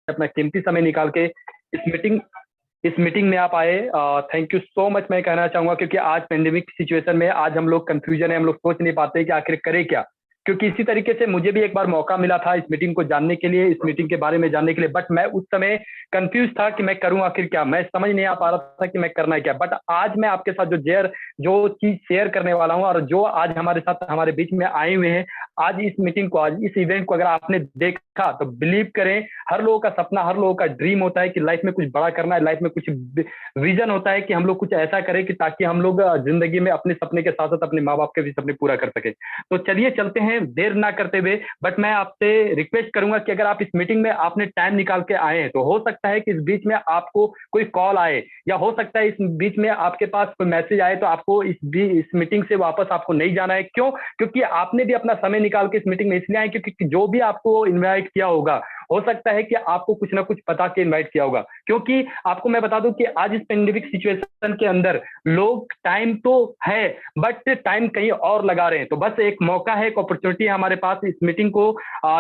अपना कीमती समय निकाल के इस मीटिंग में आप आए। थैंक यू सो मच मैं कहना चाहूंगा, क्योंकि आज पेंडेमिक सिचुएशन में आज हम लोग कंफ्यूजन है, हम लोग सोच नहीं पाते कि आखिर करें क्या। क्योंकि इसी तरीके से मुझे भी एक बार मौका मिला था इस मीटिंग को जानने के लिए, इस मीटिंग के बारे में जानने के लिए, बट मैं उस समय कंफ्यूज था कि मैं करूं आखिर क्या, मैं समझ नहीं आ पा रहा था कि मैं करना है क्या। बट आज मैं आपके साथ जो चीज शेयर करने वाला हूं, और जो आज हमारे साथ हमारे बीच में आए हुए हैं, आज इस मीटिंग को, आज इस इवेंट को अगर आपने देखा तो बिलीव करें, हर लोगों का सपना, हर लोगों का ड्रीम होता है कि लाइफ में कुछ बड़ा करना है, लाइफ में कुछ विजन होता है कि हम लोग कुछ ऐसा करें कि ताकि हम लोग जिंदगी में अपने सपने के साथ साथ अपने माँ बाप के भी सपने पूरा कर सके। तो चलिए चलते हैं देर ना करते हुए। बट मैं आपसे रिक्वेस्ट करूंगा कि अगर आप इस मीटिंग में आपने टाइम निकाल के आए हैं, तो हो सकता है कि इस बीच में आपको कोई कॉल आए, या हो सकता है इस बीच में आपके पास कोई मैसेज आए, तो आपको इस मीटिंग से वापस आपको नहीं जाना है। क्यों? क्योंकि आपने भी अपना समय निकाल के इस मीटिंग में इसलिए आए क्योंकि जो भी आपको इन्वाइट किया होगा, हो सकता है कि आपको कुछ ना कुछ पता के इनवाइट किया होगा। क्योंकि आपको मैं बता दूं कि आज इस पेंडेमिक सिचुएशन के अंदर लोग टाइम तो है, बट टाइम कहीं और लगा रहे हैं। तो बस एक मौका है, एक अपॉर्चुनिटी है हमारे पास इस मीटिंग को,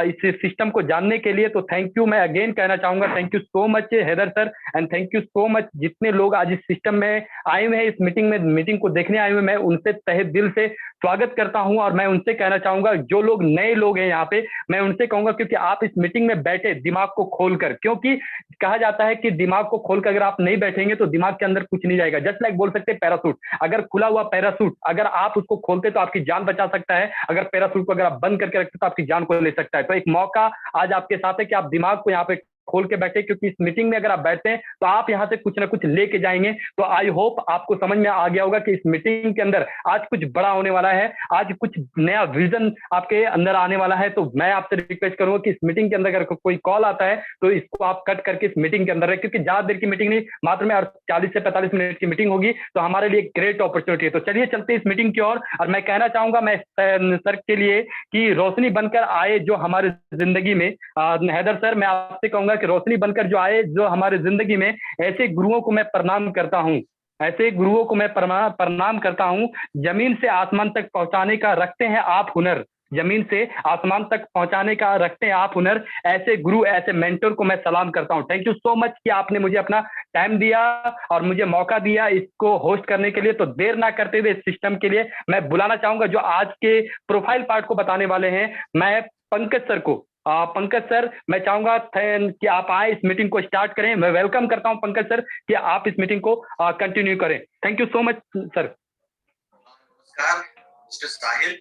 इस सिस्टम को जानने के लिए। तो थैंक यू, मैं अगेन कहना चाहूंगा, thank you so much Haidar sir, and thank you so much जितने लोग आज इस सिस्टम में आए हुए हैं, इस मीटिंग को देखने आए हुए, मैं उनसे तहे दिल से स्वागत करता हूं। और मैं उनसे कहना चाहूंगा, जो लोग नए लोग हैं यहाँ पे, मैं उनसे कहूंगा क्योंकि आप इस मीटिंग में बैठे दिमाग को खोलकर, क्योंकि कहा जाता है कि दिमाग को खोलकर अगर आप नहीं बैठेंगे तो दिमाग के अंदर कुछ नहीं जाएगा। जस्ट लाइक बोल सकते हैं पैरासूट, अगर खुला हुआ पैरासूट अगर आप उसको खोलते तो आपकी जान बचा सकता है, अगर पैरासूट को अगर आप बंद करके रखते तो आपकी जान को ले सकता है। तो एक मौका आज आपके साथ है कि आप दिमाग को यहाँ पे खोल के बैठे, क्योंकि इस मीटिंग में अगर आप बैठते हैं तो आप यहाँ से कुछ ना कुछ लेके जाएंगे। तो आई होप आपको समझ में आ गया होगा कि इस मीटिंग के अंदर आज कुछ बड़ा होने वाला है, आज कुछ नया विजन आपके अंदर आने वाला है। तो मैं आपसे रिक्वेस्ट करूंगा कि इस मीटिंग के अंदर अगर कोई कॉल आता है तो इसको आप कट करके इस मीटिंग के अंदर रहे, क्योंकि ज्यादा देर की मीटिंग नहीं, मात्र में 40 से 45 मिनट की मीटिंग होगी। तो हमारे लिए एक ग्रेट अपॉर्चुनिटी है। तो चलिए चलते इस मीटिंग की ओर। और मैं कहना चाहूंगा मैं सर के लिए कि रोशनी बनकर आए जो हमारे जिंदगी में, हैदर सर मैं आपसे कहूंगा कि रोशनी बनकर जो आए जो हमारे जिंदगी में, ऐसे गुरुओं को मैं प्रणाम करता हूं, ऐसे गुरुओं को मैं प्रणाम करता हूं। जमीन से आसमान तक पहुंचाने का रखते हैं आप हुनर, जमीन से आसमान तक पहुंचाने का रखते हैं आप हुनर, ऐसे गुरु ऐसे मेंटर को मैं सलाम करता हूं। थैंक यू सो मच कि आपने मुझे अपना टाइम दिया और मुझे मौका दिया इसको होस्ट करने के लिए। तो देर ना करते हुए इस सिस्टम के लिए मैं बुलाना चाहूंगा जो आज के प्रोफाइल पार्ट को बताने वाले हैं, मैं पंकज सर को। पंकज सर मैं चाहूंगा कि आप आए इस मीटिंग को स्टार्ट करें। मैं वेलकम करता हूं पंकज सर कि आप इस मीटिंग को कंटिन्यू करें। Thank you so much sir. नमस्कार मिस्टर साहिल।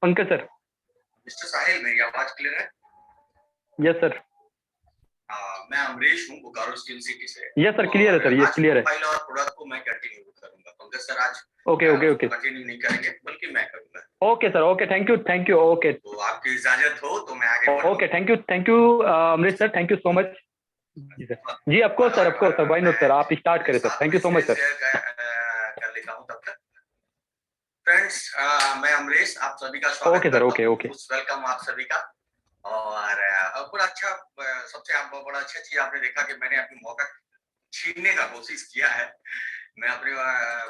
पंकज सर। मिस्टर साहिल मेरी आवाज क्लियर है? Yes sir. मैं अमरीश हूँ बोकारो स्किल सिटी से। यस सर क्लियर है सर, ये क्लियर है। प्रोफाइल और प्रोडक्ट को मैं कंटिन्यू करूंगा। पंकज सर आज ओके ओके ओके कंटिन्यू नहीं करेंगे बल्कि मैं करूंगा। Okay sir, okay thank you okay. तो आपकी इजाजत हो तो मैं आगे बढ़ूं। Okay thank you Amrish sir, thank you so much. जी सर, जी of course sir, why not sir, आप स्टार्ट करें sir. Thank you so much sir. कर लेता हूं तब तक। फ्रेंड्स मैं अमरीश, आप सभी का स्वागत okay sir, okay okay welcome आप सभी का। और बड़ा अच्छा, सबसे बड़ा अच्छा चीज आपने देखा कि मैंने अपनी मौका छीनने का कोशिश किया है। मैं अपने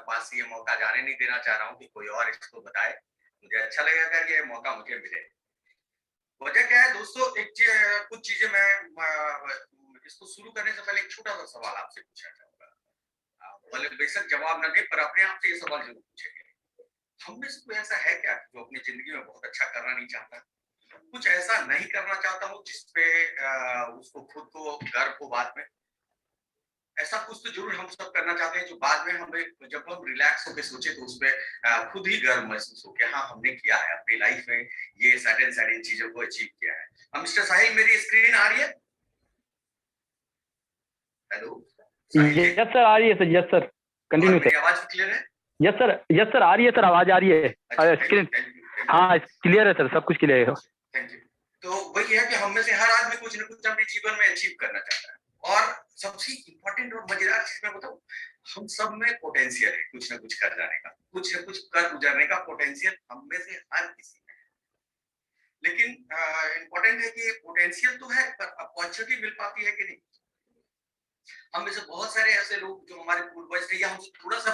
पास ये मौका जाने नहीं देना चाह रहा हूँ कि कोई और इसको बताए। मुझे अच्छा लगेगा कि ये मौका मुझे मिले। वजह क्या है दोस्तों, कुछ चीजें मैं इसको शुरू करने से पहले एक छोटा सा सवाल आपसे पूछना चाहूंगा। भले बेशक जवाब न दे पर अपने आप से ये सवाल जरूर पूछेंगे। हम में से कोई ऐसा है क्या जो अपनी जिंदगी में बहुत अच्छा करना नहीं चाहता, कुछ ऐसा नहीं करना चाहता हूँ जिसपे उसको खुद को गर्व हो बाद में? ऐसा कुछ तो जरूर हम सब करना चाहते हैं जो बाद में हमें जब हम रिलैक्स होकर सोचे तो उसमें खुद ही गर्व महसूस हो कि हाँ हमने किया है अपनी लाइफ में, ये सर्टेन चीजों को अचीव किया है। मिस्टर साहिल मेरी स्क्रीन आ रही है? हेलो यस सर आ रही है sir, yes sir continue sir. आवाज क्लियर है? यस सर आ रही है सर, आवाज आ रही है। स्क्रीन हाँ क्लियर है सर, सब कुछ क्लियर है। Thank you. तो वही है कि हम में से हर आदमी कुछ ना कुछ अपने जीवन में अचीव करना चाहता है, और सबसे इम्पोर्टेंट और मजेदार चीज मैं बताऊं, हम सब में पोटेंशियल है कुछ ना कुछ कर जाने का, कुछ ना कुछ कर गुजरने का पोटेंशियल हम में से हर किसी में है। लेकिन इम्पोर्टेंट है कि पोटेंशियल तो है पर अपॉर्चुनिटी मिल पाती है कि नहीं। हम में से बहुत सारे ऐसे लोग जो हमारे पूर्वज थे या हमसे थोड़ा सा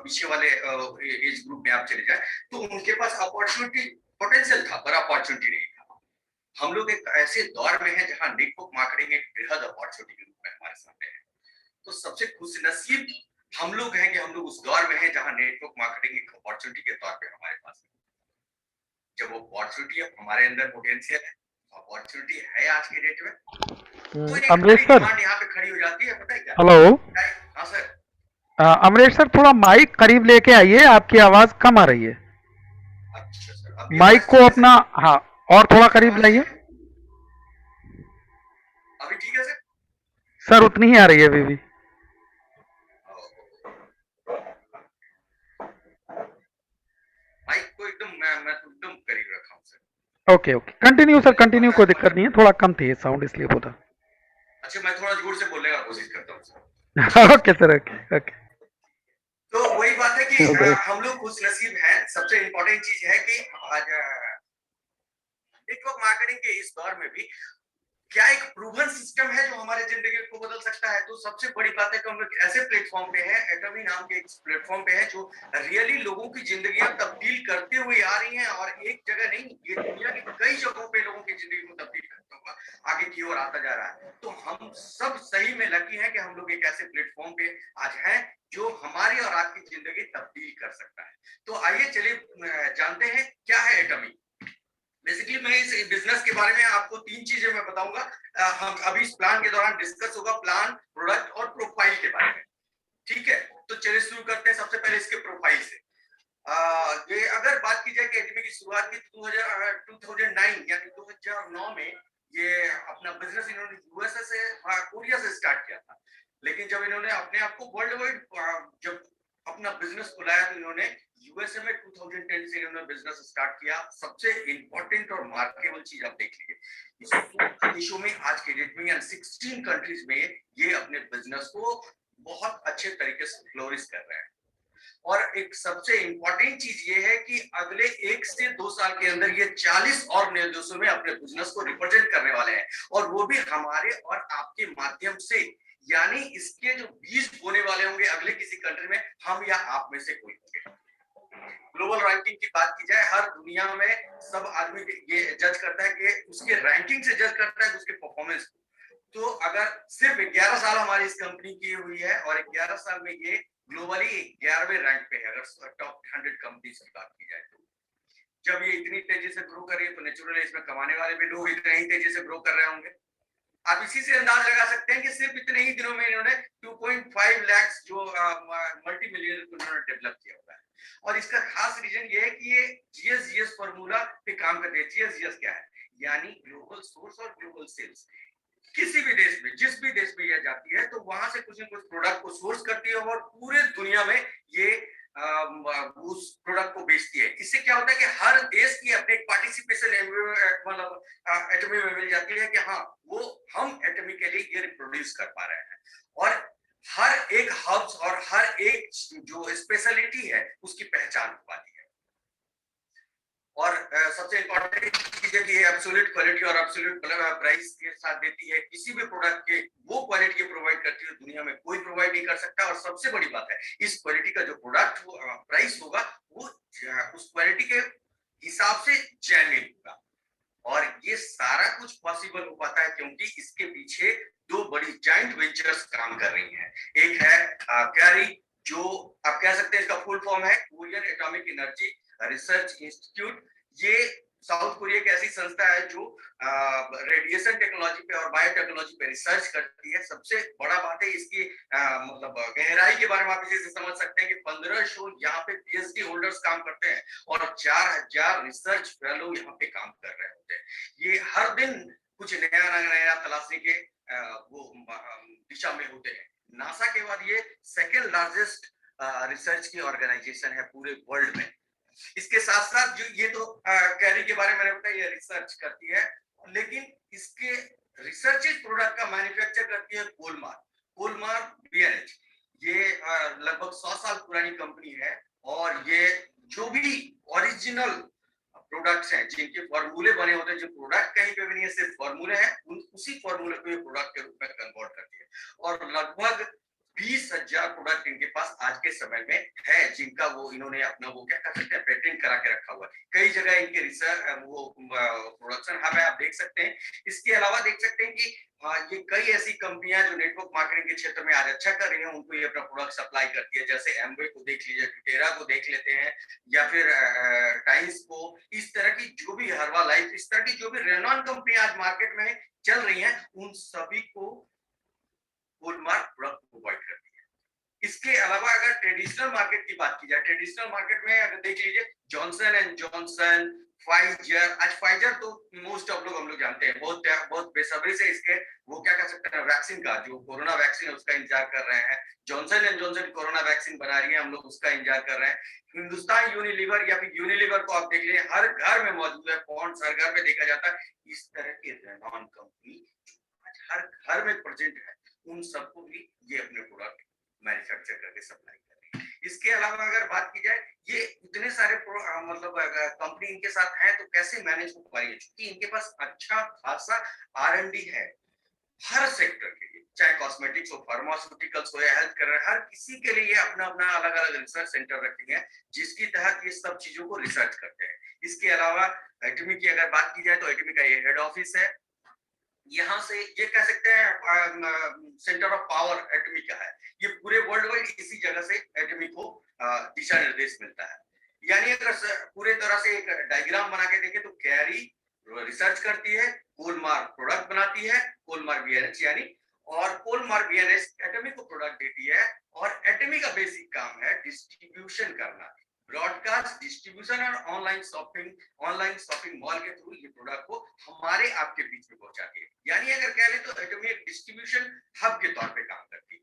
पीछे वाले एज ग्रुप में आप चले जाए तो उनके पास अपॉर्चुनिटी पोटेंशियल था पर अपॉर्चुनिटी नहीं था। हम लोग एक ऐसे दौर में हैं जहां नेटवर्क मार्केटिंग एक बृहद अपॉर्चुनिटी के रूप में हमारे सामने है। तो सबसे खुशनसीब हम लोग हैं कि हम लोग उस दौर में हैं जहां नेटवर्क मार्केटिंग एक अपॉर्चुनिटी के तौर पे हमारे पास है। जब वो अपॉर्चुनिटी हमारे अंदर पोटेंशियल है, अपॉर्चुनिटी है आज के डेट में, तो एक अमरीश बड़ी सर, डिमांड यहाँ पे खड़ी हो जाती है। पता है क्या? हेलो। हाँ सर। अमरीश सर, थोड़ा माइक करीब लेके आइए, आपकी आवाज कम आ रही है। अच्छा सर, अभी माइक आवाज को ठीक है अपना, सर? हाँ, और थोड़ा करीब आवाज ठीक लाइए। है? अभी ठीक है सर? सर उतनी ही आ रही है अभी भी। माइक को एकदम मैं तो एकदम करीब रखा हूँ sir. Okay okay, continue sir, चलिए कंटिन्यू, कोई दिक्कत नहीं है, थोड़ा कम थी साउंड इसलिए बोला। अच्छा, मैं थोड़ा जोर से बोलने का कोशिश करता हूँ sir. Okay sir, okay okay. तो वही बात है कि Okay. हम लोग खुश नसीब हैं। सबसे इम्पोर्टेंट चीज है कि आज नेटवर्क मार्केटिंग के इस दौर में भी क्या एक प्रूवन सिस्टम है जो हमारे जिंदगी को बदल सकता है। तो सबसे बड़ी बात है कि हम लोग ऐसे प्लेटफॉर्म पे हैं, एटमी नाम के एक प्लेटफॉर्म पे है जो रियली लोगों की जिंदगियां तब्दील करते हुए आ रही हैं, और एक जगह नहीं, ये दुनिया की कई जगहों पे लोगों की जिंदगी को तब्दील करता हुआ आगे की ओर आता जा रहा है। तो हम सब सही में लकी हैं कि हम लोग एक ऐसे प्लेटफॉर्म पे आज हैं जो हमारी और आपकी जिंदगी तब्दील कर सकता है। तो आइए चलिए जानते हैं क्या है एटमी। बेसिकली मैं इस बिजनेस के बारे में आपको तीन चीजें मैं बताऊंगा। हम अभी इस प्लान के दौरान डिस्कस होगा प्लान, प्रोडक्ट और प्रोफाइल के बारे में। ठीक है, तो चलिए शुरू करते हैं सबसे पहले इसके प्रोफाइल से। ये अगर बात की जाए कि एटमी की शुरुआत की 2009 यानी 2009 में ये अपना बिजनेस इन्होंने यूएसए से, कोरिया से स्टार्ट किया था। लेकिन जब इन्होंने अपने आप को वर्ल्ड वाइड जब अपना बिजनेस खुलाया तो इन्होंने यूएसए में 2010 से इन्होंने बिजनेस स्टार्ट किया। सबसे इंपॉर्टेंट और मार्केबल चीज आप देख लीजिए, 16 देशों में आज के डेट में, 16 कंट्रीज में ये अपने बिजनेस को बहुत अच्छे तरीके से फ्लोरिश कर रहे हैं। और एक सबसे इंपॉर्टेंट चीज ये है कि अगले 1 से 2 साल के अंदर ये 40 और नए देशों में अपने बिजनेस को रिप्रेजेंट करने वाले हैं, और वो भी हमारे और आपके माध्यम से। यानी इसके जो बीज बोने वाले होंगे अगले किसी कंट्री में, हम या आप में से कोई होंगे। ग्लोबल रैंकिंग की बात की जाए, हर दुनिया में सब आदमी ये जज करता है कि उसके रैंकिंग से जज करता है उसके परफॉर्मेंस को। तो अगर सिर्फ 11 साल हमारी इस कंपनी की हुई है और 11 साल में ये ग्लोबली 11वें रैंक पे है अगर टॉप 100 कंपनीज की बात की जाए तो। जब ये इतनी तेजी से ग्रो कर रही है तो नेचुरली इसमें कमाने वाले भी लोग इतने ही तेजी से ग्रो कर रहे होंगे। आप इसी से अंदाज लगा सकते हैं कि सिर्फ इतने ही दिनों में इन्होंने 2.5 लाख जो मल्टी मिलियन इन्होंने डेवलप किया हुआ है। और इसका खास रीजन ये है कि ये जीएस फॉर्मूला पे काम करते हैं। जीएस क्या है? यानी ग्लोबल सोर्स और ग्लोबल सेल्स। किसी भी देश में, जिस भी देश में यह जाती है तो वहां से कुछ न कुछ प्रोडक्ट को सोर्स करती है और पूरे दुनिया में ये उस प्रोडक्ट को बेचती है। इससे क्या होता है कि हर देश की अपनी एक पार्टिसिपेशन मतलब एटमी में मिल जाती है कि हाँ वो हम एटमी के लिए ये प्रोड्यूस कर पा रहे हैं। और हर एक हब्स और हर एक जो स्पेशलिटी है उसकी पहचान हो पाती है। और सबसे इंपॉर्टेंट चीज है कि ये एब्सोल्यूट क्वालिटी और एब्सोल्यूट प्राइस के साथ देती है। किसी भी प्रोडक्ट के वो क्वालिटी प्रोवाइड करती है दुनिया में कोई प्रोवाइड नहीं कर सकता। और सबसे बड़ी बात है इस क्वालिटी का जो प्रोडक्ट प्राइस होगा वो उस क्वालिटी के हिसाब से जेन्युइन होगा। और ये सारा कुछ पॉसिबल हो पाता है क्योंकि इसके पीछे दो बड़ी जॉइंट वेंचर्स काम कर रही हैं। एक है क्यारी, जो आप कह सकते हैं इसका फुल फॉर्म है Korean atomic energy research institute. ये साउथ कोरिया की ऐसी संस्था है जो रेडिएशन टेक्नोलॉजी पे और बायोटेक्नोलॉजी पे रिसर्च करती है। सबसे बड़ा बात है इसकी मतलब गहराई के बारे में आप इसे समझ सकते हैं कि 1500 यहाँ पे पीएचडी होल्डर्स काम करते हैं और 4000 रिसर्च फेलो यहाँ पे काम कर रहे होते हैं। ये हर दिन कुछ नया नया तलाशने के वो दिशा में होते हैं। नासा के बाद ये सेकेंड लार्जेस्ट रिसर्च की ऑर्गेनाइजेशन है पूरे वर्ल्ड में। इसके साथ साथ जो ये तो कैरी के बारे में मैंने बताया, ये रिसर्च करती है, लेकिन इसके रिसर्च प्रोडक्ट का मैन्युफैक्चर करती है कोलमार बीएनएच। ये लगभग 100 साल पुरानी कंपनी है और ये जो भी ओरिजिनल प्रोडक्ट्स हैं जिनके फॉर्मूले बने होते हैं, जो प्रोडक्ट कहीं पे भी नहीं है सिर्फ फॉर्मूले हैं, उसी फॉर्मूले को ये प्रोडक्ट के रूप में कन्वर्ट करती है। और लगभग 20,000 प्रोडक्ट इनके पास आज के समय में है, जिनका वो इन्होंने अपना वो क्या कर सकते हैं, पेटेंट करा के रखा हुआ है। कई जगह इनके रिसर्च वो प्रोडक्शन हब है, आप देख सकते हैं। इसके अलावा देख सकते हैं कि ये कई ऐसी कंपनियां जो नेटवर्क मार्केटिंग के क्षेत्र में आज अच्छा कर रही हैं, उनको ये अपना प्रोडक्ट सप्लाई करती है। जैसे एमवे को देख लीजिए, टेरा को देख लेते हैं, या फिर टाइम्स को। इस तरह की जो भी हर्बा लाइफ, इस तरह की जो भी रेनॉन कंपनी आज मार्केट में चल रही हैं, उन सभी को गोलमार्क प्रोडक्ट प्रोवाइड करती है। इसके अलावा अगर ट्रेडिशनल मार्केट की बात की जाए, ट्रेडिशनल मार्केट में अगर देख लीजिए, जॉनसन एंड जॉनसन, फाइजर। आज फाइजर तो मोस्ट ऑफ लोग हम लोग जानते हैं, बहुत बहुत बेसब्री से इसके वो क्या कह सकते हैं, वैक्सीन का, जो कोरोना वैक्सीन है उसका इंतजार कर रहे हैं। Johnson and Johnson corona vaccine बना रही है, हम लोग उसका इंतजार कर रहे हैं। हिंदुस्तान यूनिलीवर या फिर यूनिलीवर को आप देख लीजिए, हर घर में मौजूद है, पॉन्ड्स हर घर में देखा जाता है। इस तरह की रेनॉन कंपनी हर घर में प्रेजेंट है, उन सबको भी ये अपने प्रोडक्ट मैन्युफैक्चर करके सप्लाई कर रही है। इसके अलावा अगर बात की जाए, ये इतने सारे मतलब कंपनी इनके साथ है, तो कैसे मैनेज हो पा रही है, क्योंकि इनके पास अच्छा खासा R&D है हर सेक्टर के लिए, चाहे कॉस्मेटिक्स हो, फार्मास्यूटिकल्स हो या हेल्थ केयर, हर किसी के लिए अपना अपना अलग अलग रिसर्च सेंटर रखे हैं, जिसकी तहत ये सब चीजों को रिसर्च करते हैं। इसके अलावा एटमी की अगर बात की जाए, तो एटमी का ये हेड ऑफिस है। यहाँ से ये कह सकते हैं सेंटर ऑफ पावर एटमी का है। ये पूरे वर्ल्ड वाइड इसी जगह से एटमी को दिशा निर्देश मिलता है। यानी अगर पूरे तरह से एक डायग्राम बना के देखें, तो कैरी रिसर्च करती है, कोलमार्क प्रोडक्ट बनाती है, कोलमार्क बीएनएस यानी, और कोलमार्क बीएनएस एटमी को प्रोडक्ट देती है। और एटमी का बेसिक काम है डिस्ट्रीब्यूशन करना, ब्रॉडकास्ट, डिस्ट्रीब्यूशन और ऑनलाइन शॉपिंग मॉल के थ्रू ये प्रोडक्ट को हमारे आपके बीच में पहुंचाती है। यानी अगर कह लें तो एटमी एक डिस्ट्रीब्यूशन हब के तौर पे काम करती है।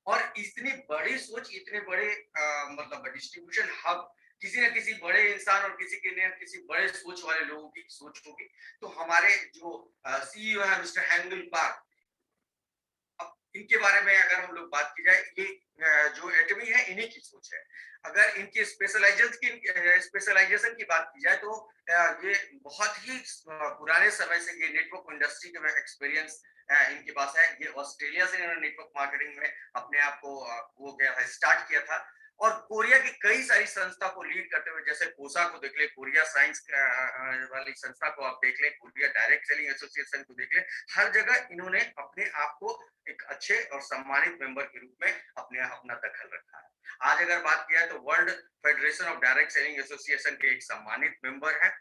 और इतनी बड़ी सोच, इतने बड़े मतलब डिस्ट्रीब्यूशन हब, किसी न किसी बड़े इंसान और किसी बड़े सोच वाले लोगों की सोच होगी। तो हमारे जो सीईओ है मिस्टर हैंगल पार्क, इनके बारे में अगर हम लोग बात की जाए, ये जो एटमी है इन्हीं की सोच है। अगर इनकी स्पेशलाइजेशन की बात की जाए, तो ये बहुत ही पुराने समय से ये नेटवर्क इंडस्ट्री के में एक्सपीरियंस इनके पास है। ये ऑस्ट्रेलिया से इन्होंने नेटवर्क मार्केटिंग में अपने आप को वो क्या स्टार्ट किया था, और कोरिया की कई सारी संस्था को लीड करते हुए, जैसे कोसा को देख ले, कोरिया साइंस वाली संस्था को आप देख ले, कोरिया डायरेक्ट सेलिंग एसोसिएशन को देख ले, हर जगह इन्होंने अपने आप को एक अच्छे और सम्मानित मेंबर के रूप में अपना दखल रखा है। आज अगर बात किया है, तो world federation of direct selling association के एक सम्मानित मेंबर है।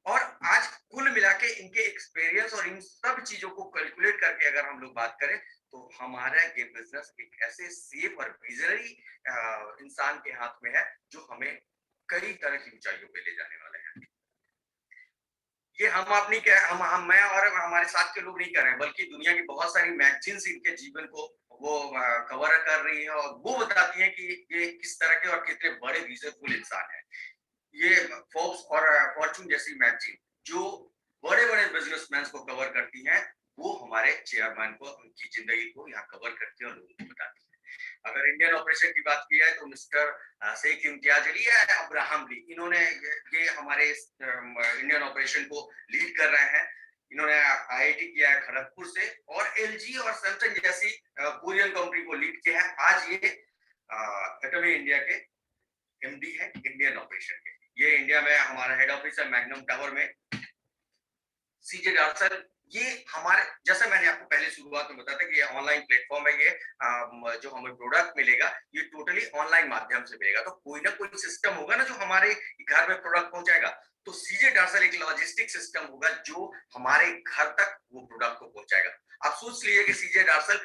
और आज कुल मिला के इनके एक्सपीरियंस और इन सब चीजों को कैलकुलेट करके अगर हम लोग बात करें, तो हमारा ये बिजनेस एक ऐसे सेफ और विजनरी इंसान के हाथ में है, जो हमें कई तरह की ऊंचाइयों पे ले जाने वाले हैं। ये हम अपनी मैं और हमारे साथ के लोग नहीं कर रहे हैं, बल्कि दुनिया की बहुत सारी मैगजीन्स इनके जीवन को वो कवर कर रही है, और वो बताती हैं कि ये किस तरह के और कितने बड़े विजनफुल इंसान है। ये फोर्ब्स और फॉर्च्यून जैसी मैगजीन जो बड़े बड़े बिजनेसमैन को कवर करती हैं, वो हमारे चेयरमैन को, उनकी जिंदगी को यहाँ कवर करती है और लोगों को बताती है। अगर इंडियन ऑपरेशन की बात की है, तो मिस्टर शेख इम्तियाज अली या अब्राहम ली, इन्होंने ये हमारे इंडियन ऑपरेशन को लीड कर रहे हैं। इन्होंने आईआईटी किया है खड़गपुर से, और एलजी और सैमसंग जैसी कोरियन कंपनी को लीड किया है। आज ये एटमी इंडिया के एमडी है इंडियन ऑपरेशन के। ये इंडिया में हमारा हेड ऑफिस है मैग्नम टावर में। सीजे डार्सन, ये हमारे, जैसे मैंने आपको पहले शुरुआत में बताया था कि ये ऑनलाइन प्लेटफॉर्म है। ये जो हमें प्रोडक्ट मिलेगा, ये टोटली ऑनलाइन माध्यम से मिलेगा। तो कोई ना कोई सिस्टम होगा ना जो हमारे घर में प्रोडक्ट पहुंचाएगा। तो सीजे डार्सन एक लॉजिस्टिक सिस्टम होगा जो हमारे घर तक वो प्रोडक्ट को पहुंचाएगा। आप सोच लीजिए कि सीजे डार्सन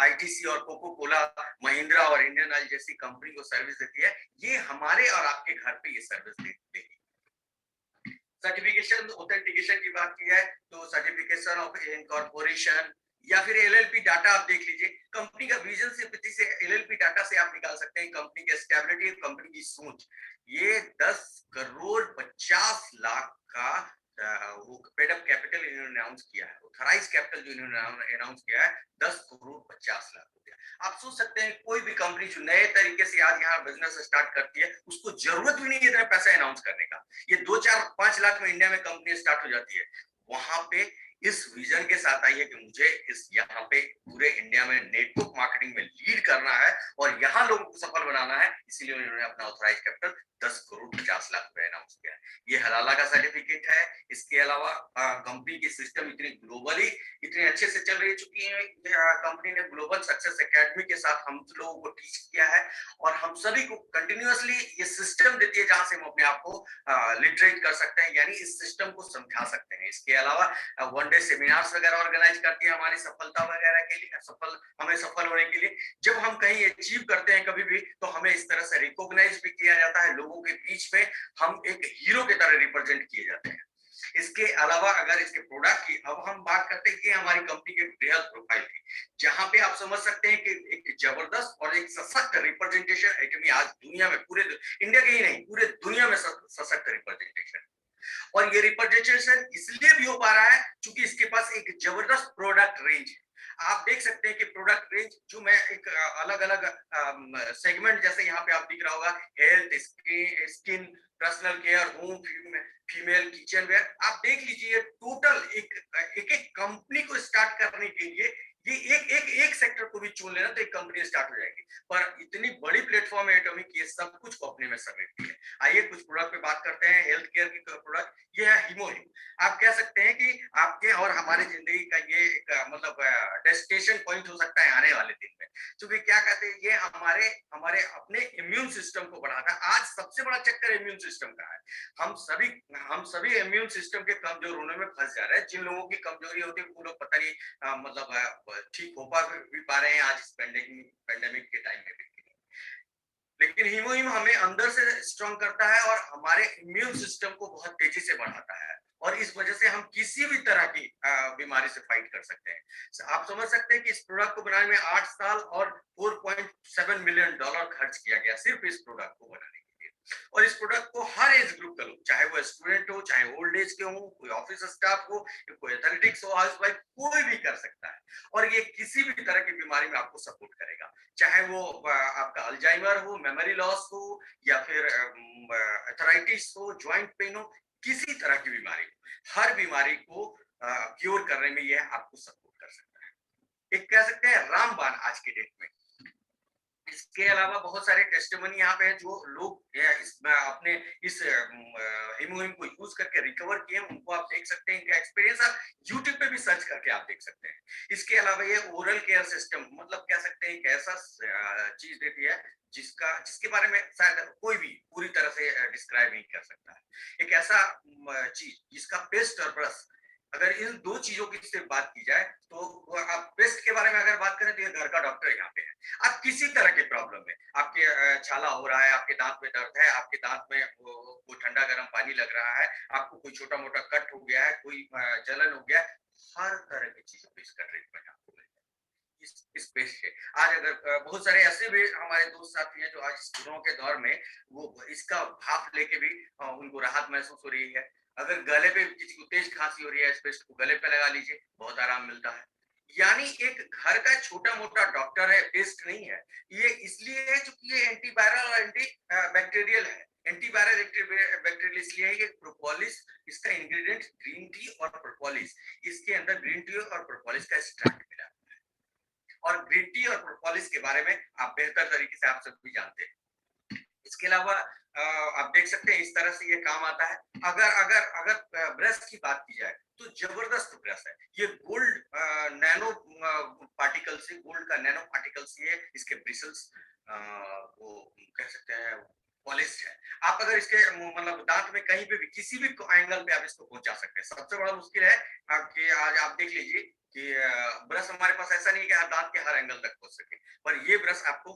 आईटीसी और कोको कोला, महिंद्रा और इंडियन ऑयल जैसी कंपनी को सर्विस देती है, ये हमारे और आपके घर पे ये सर्विस देगी। सर्टिफिकेशन ऑथेंटिकेशन की बात की है, तो सर्टिफिकेशन ऑफ इनकॉर्पोरेशन या फिर एलएलपी डाटा आप देख लीजिए। कंपनी का विजन से एलएलपी डाटा से आप निकाल सकते हैं कंपनी की स्टेबिलिटी, कंपनी की सोच। ये 10 करोड़ 50 लाख का वो पेड अप कैपिटल इन्होंने अनाउंस किया है। ऑथराइज कैपिटल जो इन्होंने अनाउंस किया है 10 करोड़ 50 लाख रुपया। आप सोच सकते हैं कोई भी कंपनी जो नए तरीके से आज यहाँ बिजनेस स्टार्ट करती है, उसको जरूरत भी नहीं है इतना पैसा अनाउंस करने का। ये 2, 4, 5 लाख में इंडिया में कंपनी स्टार्ट हो जाती है। वहां पे इस विजन के साथ आई है कि मुझे इस यहाँ पे पूरे इंडिया में नेटवर्क मार्केटिंग में लीड करना है और यहाँ लोगों को सफल बनाना है। इसीलिए उन्होंने अपना ऑथराइज कैपिटल 10 करोड़ 50 लाख रुपए अनाउंस किया है। ये हलाला का सर्टिफिकेट है। इसके अलावा कंपनी की सिस्टम इतनी ग्लोबली इतने अच्छे से चल रही चुकी है। कंपनी ने ग्लोबल सक्सेस एकेडमी के साथ हम लोगों को टीच किया है और हम सभी को कंटिन्यूअसली ये सिस्टम देती है जहां से हम अपने आप को लिटरेट कर सकते हैं, यानी इस सिस्टम को समझा सकते हैं। इसके अलावा वन डे सेमिनार्स वगैरह ऑर्गेनाइज करती है हमारी सफलता वगैरह के लिए, हमें सफल होने के लिए। जब हम कहीं अचीव करते हैं कभी भी, तो हमें इस तरह से रिकॉग्नाइज भी किया जाता है। लोगों के बीच में हम एक हीरो की तरह रिप्रेजेंट किए जाते हैं। इसके अलावा अगर इसके प्रोडक्ट की अब हम बात करते हैं कि हमारी कंपनी के रियल प्रोफाइल की, जहां पे आप समझ सकते हैं कि एक जबरदस्त और एक सशक्त रिप्रेजेंटेशन एटमी आज दुनिया में, पूरे इंडिया के ही नहीं पूरे दुनिया में सशक्त रिप्रेजेंटेशन। और ये रिप्रेजेंटेशन इसलिए भी हो पा रहा है क्योंकि इसके पास एक जबरदस्त प्रोडक्ट रेंज है। आप देख सकते हैं कि प्रोडक्ट रेंज जो मैं एक अलग अलग सेगमेंट, जैसे यहाँ पे आप दिख रहा होगा, health, skin, personal care, home, female, kitchenware, आप देख लीजिए टोटल एक कंपनी को स्टार्ट करने के लिए ये एक सेक्टर को भी चुन लेना तो एक कंपनी स्टार्ट हो जाएगी। पर इतनी बड़ी प्लेटफॉर्म है एटॉमिक, ये सब कुछ को अपने में समेटती है। आइए कुछ प्रोडक्ट पे बात करते हैं। हेल्थ केयर की प्रोडक्ट ये है हीमोहिम। आप कह सकते हैं कि आपके और हमारे जिंदगी का ये एक मतलब डेस्टिनेशन पॉइंट हो सकता है आने वाले दिन में, क्योंकि क्या कहते हैं ये हमारे अपने इम्यून सिस्टम को बढ़ाता है। आज सबसे बड़ा चक्कर इम्यून सिस्टम का है। हम सभी इम्यून सिस्टम के कमजोर होने में फंस जा रहे हैं। जिन लोगों की कमजोरी होती है वो लोग पता नहीं मतलब ठीक हो भी पा रहे हैं आज इस पेंडेमिक के टाइम में भी। लेकिन हीमोहिम हमें अंदर से स्ट्रॉन्ग करता है और हमारे इम्यून सिस्टम को बहुत तेजी से बढ़ाता है और इस वजह से हम किसी भी तरह की बीमारी से फाइट कर सकते हैं। आप समझ सकते हैं कि इस प्रोडक्ट को बनाने में 8 साल और 4.7 मिलियन डॉलर खर्च किया गया सिर्फ इस प्रोडक्ट को बनाने के लिए। और इस प्रोडक्ट को हर एज ग्रुप का लोग, चाहे वो स्टूडेंट हो, चाहे ओल्ड एज के हो, कोई ऑफिस स्टाफ हो, कोई एथलेटिक्स हो, हाउसवाइफ, कोई भी कर सकता है। और ये किसी भी तरह की बीमारी में आपको सपोर्ट करेगा, चाहे वो आपका अल्जाइमर हो, मेमोरी लॉस हो, या फिर अर्थराइटिस हो, ज्वाइंट पेन हो, किसी तरह की बीमारी हो, हर बीमारी को क्योर करने में यह आपको सपोर्ट कर सकता है। एक कह सकते हैं रामबाण आज के डेट में। इसके अलावा बहुत सारे टेस्टिमनी यहाँ पे हैं जो लोग अपने इस हीमोहिम को यूज करके रिकवर किए, उनको आप देख सकते हैं। इनका एक्सपीरियंस आप यूट्यूब पे भी सर्च करके आप देख सकते हैं। इसके अलावा ये ओरल केयर सिस्टम, मतलब कह सकते हैं एक ऐसा चीज देती है जिसके बारे में शायद कोई भी पूरी तरह से डिस्क्राइब नहीं कर सकता है। एक ऐसा चीज जिसका पेस्ट और ब्रश, अगर इन दो चीजों की सिर्फ बात की जाए तो आप पेस्ट के बारे में अगर बात करें तो ये घर का डॉक्टर यहाँ पे है। आप किसी तरह की प्रॉब्लम है, आपके छाला हो रहा है, आपके दांत में दर्द है, आपके दांत में कोई ठंडा गर्म पानी लग रहा है, आपको कोई छोटा मोटा कट हो गया है, कोई जलन हो गया है, हर तरह की चीजों पे इसका ट्रीटमेंट आपको मिल जाए इस पेस्ट से। आज अगर बहुत सारे ऐसे भी हमारे दोस्त साथी हैं जो आज इस कोरोना के दौर में वो इसका भाप लेके भी उनको राहत महसूस हो रही है। अगर गले पे किसी को तेज खांसी हो रही है, इस पेस्ट को गले पे लगा लीजिए, बहुत आराम मिलता है। यानी एक घर का छोटा मोटा डॉक्टर है, पेस्ट नहीं है। ये इसलिए है क्योंकि ये एंटीवायरल और एंटी बैक्टीरियल है। एंटीवायरल बैक्टीरियल इसलिए है ये प्रोपोलिस, इसका इंग्रेडिएंट ग्रीन टी और प्रोपोलिस, इसके अंदर ग्रीन टी और प्रोपोलिस का एक्सट्रैक्ट मिला है। और ग्रीन टी और प्रोपोलिस के बारे में आप बेहतर तरीके से आप सब भी जानते हैं। इसके अलावा आप देख सकते हैं इस तरह से ये काम आता है। अगर अगर अगर ब्रश की बात की जाए तो जबरदस्त ब्रश है। ये गोल्ड नैनो पार्टिकल से, गोल्ड का नैनो पार्टिकल से इसके ब्रिसल्स वो कह सकते हैं पॉलिश है। आप अगर इसके मतलब दांत में कहीं पे भी किसी भी एंगल पे आप इसको पहुंचा सकते हैं। सबसे बड़ा मुश्किल है कि आज आप देख लीजिए कि ब्रश हमारे पास ऐसा नहीं है कि हर दांत के हर एंगल तक पहुंच सके, पर ये ब्रश आपको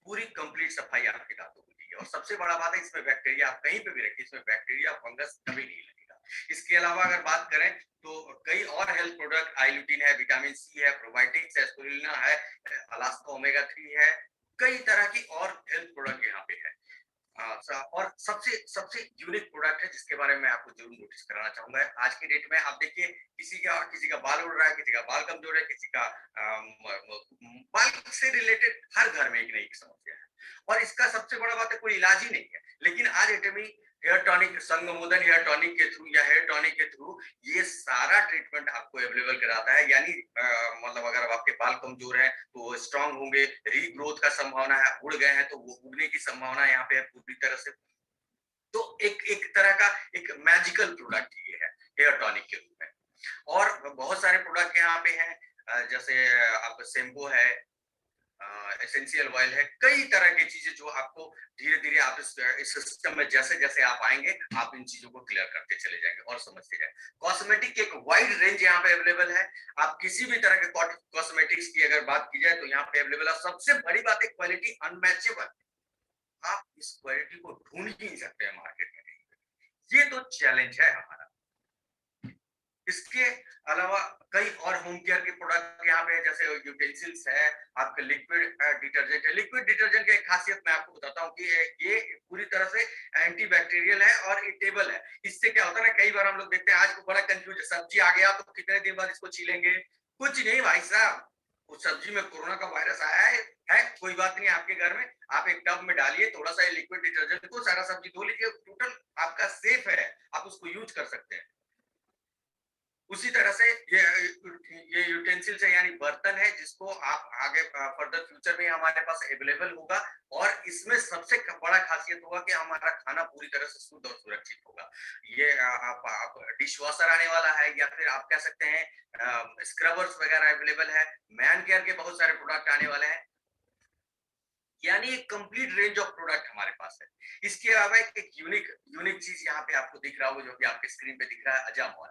पूरी कंप्लीट सफाई आपके दांतों को दी है। और सबसे बड़ा बात है इसमें बैक्टीरिया, आप कहीं पे भी रखिए इसमें बैक्टीरिया फंगस कभी नहीं लगेगा। इसके अलावा अगर बात करें तो कई और हेल्थ प्रोडक्ट, आइल्यूटिन है, विटामिन सी है, प्रोबायोटिक्स है, स्पिरुलिना है, अलास्का ओमेगा 3 है, कई तरह की और हेल्थ प्रोडक्ट यहाँ पे है। और सबसे यूनिक प्रोडक्ट है जिसके बारे में आपको जरूर नोटिस कराना चाहूंगा। आज की डेट में आप देखिए किसी का बाल उड़ रहा है, किसी का बाल कमजोर है, किसी का बाल से रिलेटेड हर घर में एक नई समस्या है। और इसका सबसे बड़ा बात है कोई इलाज ही नहीं है। लेकिन आज एटमी हेयर टॉनिक, संगमोदन हेयर टॉनिक के थ्रू या हेयर टॉनिक के थ्रू ये सारा ट्रीटमेंट आपको अवेलेबल कराता है। यानी मतलब अगर आपके बाल कमजोर है तो वो स्ट्रांग होंगे, रीग्रोथ का संभावना है, उड़ गए हैं तो वो उड़ने की संभावना यहाँ पे है पूरी तरह से। तो एक तरह का एक मैजिकल प्रोडक्ट ये है हेयर टॉनिक के रूप में। और बहुत सारे प्रोडक्ट यहाँ पे हैं, जैसे आपका शैम्पू है, एसेंशियल ऑयल है, कई तरह की चीजें जो आपको धीरे धीरे आप इस सिस्टम में जैसे जैसे आप आएंगे आप इन चीजों को क्लियर करते चले जाएंगे और समझते जाएंगे। कॉस्मेटिक की एक वाइड रेंज यहाँ पे अवेलेबल है। आप किसी भी तरह के कॉस्मेटिक्स की अगर बात की जाए तो यहाँ पे अवेलेबल है। सबसे बड़ी बात है क्वालिटी अनमैचेबल। आप इस क्वालिटी को ढूंढ ही नहीं सकते हैं मार्केट में, ये तो चैलेंज है हमारा। इसके अलावा कई और होम केयर के प्रोडक्ट यहाँ पे जैसे यूटेंसिल्स है, आपका लिक्विड डिटर्जेंट है। लिक्विड डिटर्जेंट की एक खासियत मैं आपको बताता हूँ कि ये पूरी तरह से एंटीबैक्टीरियल है और इटेबल है। इससे क्या होता है ना, कई बार हम लोग देखते हैं आज को बड़ा कंफ्यूज, सब्जी आ गया तो कितने दिन बाद इसको छीलेंगे। कुछ नहीं भाई साहब, उस सब्जी में कोरोना का वायरस आया है कोई बात नहीं, आपके घर में आप एक टब में डालिए थोड़ा सा लिक्विड डिटर्जेंट को, सारा सब्जी धो लीजिए, टोटल आपका सेफ है, आप उसको यूज कर सकते हैं। उसी तरह से ये यूटेंसिल्स है यानी बर्तन है जिसको आप आगे फर्दर फ्यूचर में हमारे पास अवेलेबल होगा। और इसमें सबसे बड़ा खासियत होगा कि हमारा खाना पूरी तरह से शुद्ध और सुरक्षित होगा। ये आप डिश वॉशर आने वाला है या फिर आप कह सकते हैं स्क्रबर्स वगैरह अवेलेबल है। मैन केयर के बहुत सारे प्रोडक्ट आने वाले हैं, यानी एक कंप्लीट रेंज ऑफ प्रोडक्ट हमारे पास है। इसके अलावा एक यूनिक चीज यहाँ पे आपको दिख रहा होगा जो कि आपके स्क्रीन पे दिख रहा है, अजामॉल।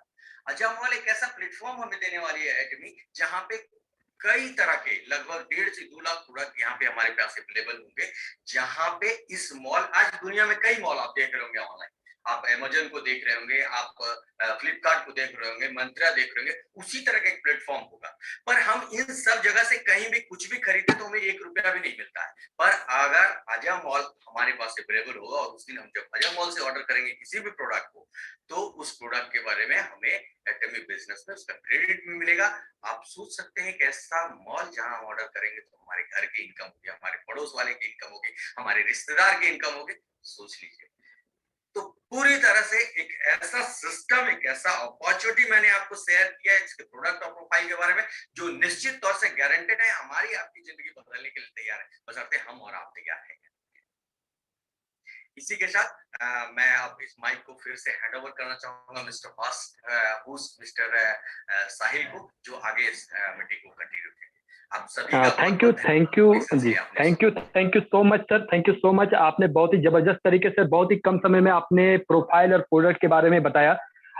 अजामॉल एक ऐसा प्लेटफॉर्म हमें देने वाली है एटमी, जहां पे कई तरह के लगभग 1.5 से 2 लाख प्रोडक्ट यहाँ पे हमारे पास अवेलेबल होंगे। जहां पे इस मॉल, आज दुनिया में कई मॉल आप देख रहे होंगे ऑनलाइन, आप अमेजन को देख रहे होंगे, आप फ्लिपकार्ट को देख रहे होंगे, मंत्रा देख रहे होंगे, उसी तरह का एक प्लेटफॉर्म होगा। पर हम इन सब जगह से कहीं भी कुछ भी खरीदते तो हमें 1 रुपया भी नहीं मिलता है। पर अगर अजा मॉल हमारे पास अवेलेबल होगा और उस दिन हम जब अजा मॉल से ऑर्डर करेंगे किसी भी प्रोडक्ट को, तो उस प्रोडक्ट के बारे में हमें एटमी बिजनेस में उसका क्रेडिट भी मिलेगा। आप सोच सकते हैं कि ऐसा मॉल जहां हम ऑर्डर करेंगे तो हमारे घर की इनकम होगी, हमारे पड़ोस वाले की इनकम होगी, हमारे रिश्तेदार की इनकम होगी। सोच लीजिए, तो पूरी तरह से एक ऐसा सिस्टम, एक ऐसा अपॉर्चुनिटी मैंने आपको शेयर किया है इसके प्रोडक्ट और प्रोफाइल के बारे में, जो निश्चित तौर से गारंटेड है हमारी आपकी जिंदगी बदलने के लिए तैयार है, बशर्ते हम और आप तैयार हैं। इसी के साथ मैं अब इस माइक को फिर से हैंड ओवर करना चाहूंगा मिस्टर साहिल को, जो आगे इस मीटिंग को कंटिन्यू करेंगे। आप सभी का थैंक यू जी, thank you so much sir, thank you so much. आपने बहुत ही जबरदस्त तरीके से बहुत ही कम समय में आपने प्रोफाइल और प्रोडक्ट के बारे में बताया।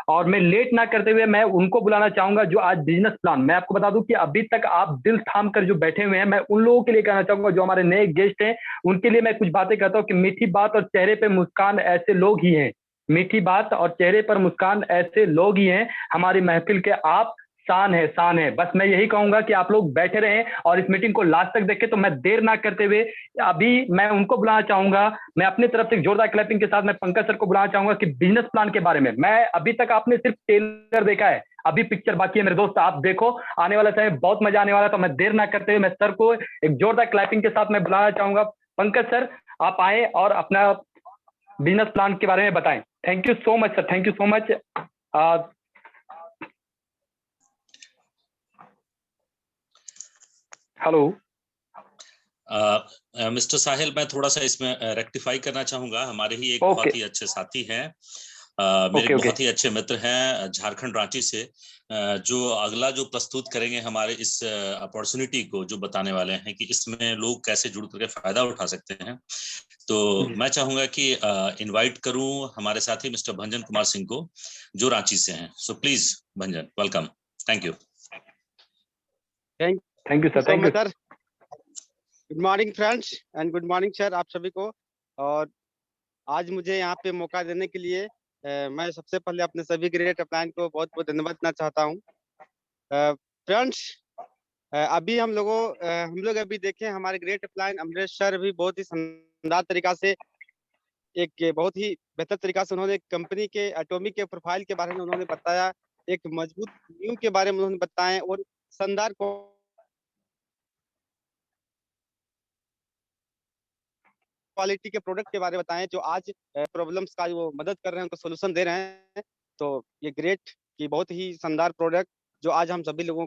और मैं लेट ना करते हुए मैं उनको बुलाना चाहूंगा जो आज बिजनेस प्लान, मैं आपको बता दूं कि अभी तक आप दिल थाम कर जो बैठे हुए हैं, मैं उन लोगों के लिए कहना चाहूंगा जो हमारे नए गेस्ट हैं, उनके लिए मैं कुछ बातें कहता हूं कि मीठी बात और चेहरे पे मुस्कान ऐसे लोग ही हैं, मीठी बात और चेहरे पर मुस्कान ऐसे लोग ही हैं हमारी महफिल के। आप शान है, शान है। बस मैं यही कहूंगा कि आप लोग बैठे रहें और इस मीटिंग को लास्ट तक देखें। तो मैं देर ना करते हुए अभी मैं उनको बुलाना चाहूंगा, मैं अपनी तरफ से जोरदार क्लैपिंग के साथ मैं पंकज सर को बुलाना चाहूंगा कि बिजनेस प्लान के बारे में, मैं अभी तक आपने सिर्फ टेलर देखा है, अभी पिक्चर बाकी है मेरे दोस्त, आप देखो, आने वाला समय बहुत मजा आने वाला। तो मैं देर ना करते हुए मैं सर को एक जोरदार क्लैपिंग के साथ मैं बुलाना चाहूंगा। पंकज सर आप आए और अपना बिजनेस प्लान के बारे में बताएं। Thank you so much sir, thank you so much. Hello mister Sahil, मैं थोड़ा सा इसमें रेक्टिफाई करना चाहूंगा। हमारे ही एक बहुत ही अच्छे साथी हैं, मेरे बहुत ही अच्छे मित्र हैं झारखंड रांची से, जो अगला जो प्रस्तुत करेंगे हमारे इस अपॉर्चुनिटी को, जो बताने वाले हैं कि इसमें लोग कैसे जुड़ करके फायदा उठा सकते हैं। तो मैं चाहूंगा कि इनवाइट करूं हमारे साथी मिस्टर भंजन कुमार सिंह को, जो रांची से हैं। So please Bhanjan, welcome. Thank you. Thank you sir, thank you sir. Good morning friends and good morning sir आप सभी को। और आज मुझे यहाँ पे मौका देने के लिए मैं सबसे पहले अपने सभी ग्रेट अपलाइन को बहुत बहुत धन्यवाद देना चाहता हूँ। फ्रेंड्स अभी हम लोग अभी देखें हमारे ग्रेट अपलाइन अमरेश सर भी बहुत ही शानदार तरीका से, एक बहुत ही बेहतर तरीका से उन्होंने कंपनी के एटॉमिक के प्रोफाइल के बारे में उन्होंने बताया, एक मजबूत न्यू के बारे में उन्होंने बताया और शानदार क्वालिटी के प्रोडक्ट के बारे में बताएं जो आज प्रॉब्लम्स का वो मदद कर रहे हैं, उनको सोल्यूशन दे रहे हैं। तो ये ग्रेट की बहुत ही शानदार प्रोडक्ट जो आज हम सभी लोगों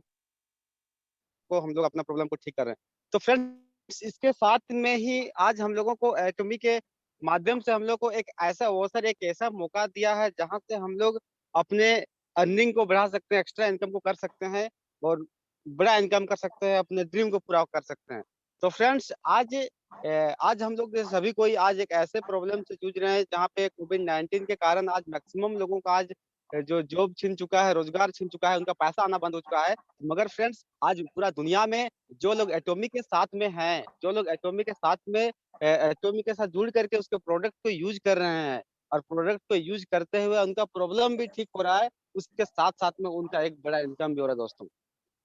को हम लोग अपना प्रॉब्लम को ठीक कर रहे हैं। तो फ्रेंड्स इसके साथ में ही आज हम लोगों को एटॉमी के माध्यम से हम लोग को एक ऐसा अवसर, एक ऐसा मौका दिया है जहां से हम लोग अपने अर्निंग को बढ़ा सकते हैं, एक्स्ट्रा इनकम को कर सकते हैं और बड़ा इनकम कर सकते हैं, अपने ड्रीम को पूरा कर सकते हैं। तो फ्रेंड्स आज हम लोग सभी कोई आज एक ऐसे प्रॉब्लम से जूझ रहे हैं जहाँ पे कोविड-19 के कारण आज मैक्सिमम लोगों का आज जो जॉब छिन चुका है, रोजगार छिन चुका है, उनका पैसा आना बंद हो चुका है। मगर फ्रेंड्स आज पूरा दुनिया में जो लोग एटॉमी के साथ में हैं, जो लोग एटॉमी के साथ में एटॉमी के साथ जुड़ करके उसके प्रोडक्ट को यूज कर रहे हैं और प्रोडक्ट को यूज करते हुए उनका प्रॉब्लम भी ठीक हो रहा है, उसके साथ साथ में उनका एक बड़ा इनकम भी हो रहा है दोस्तों।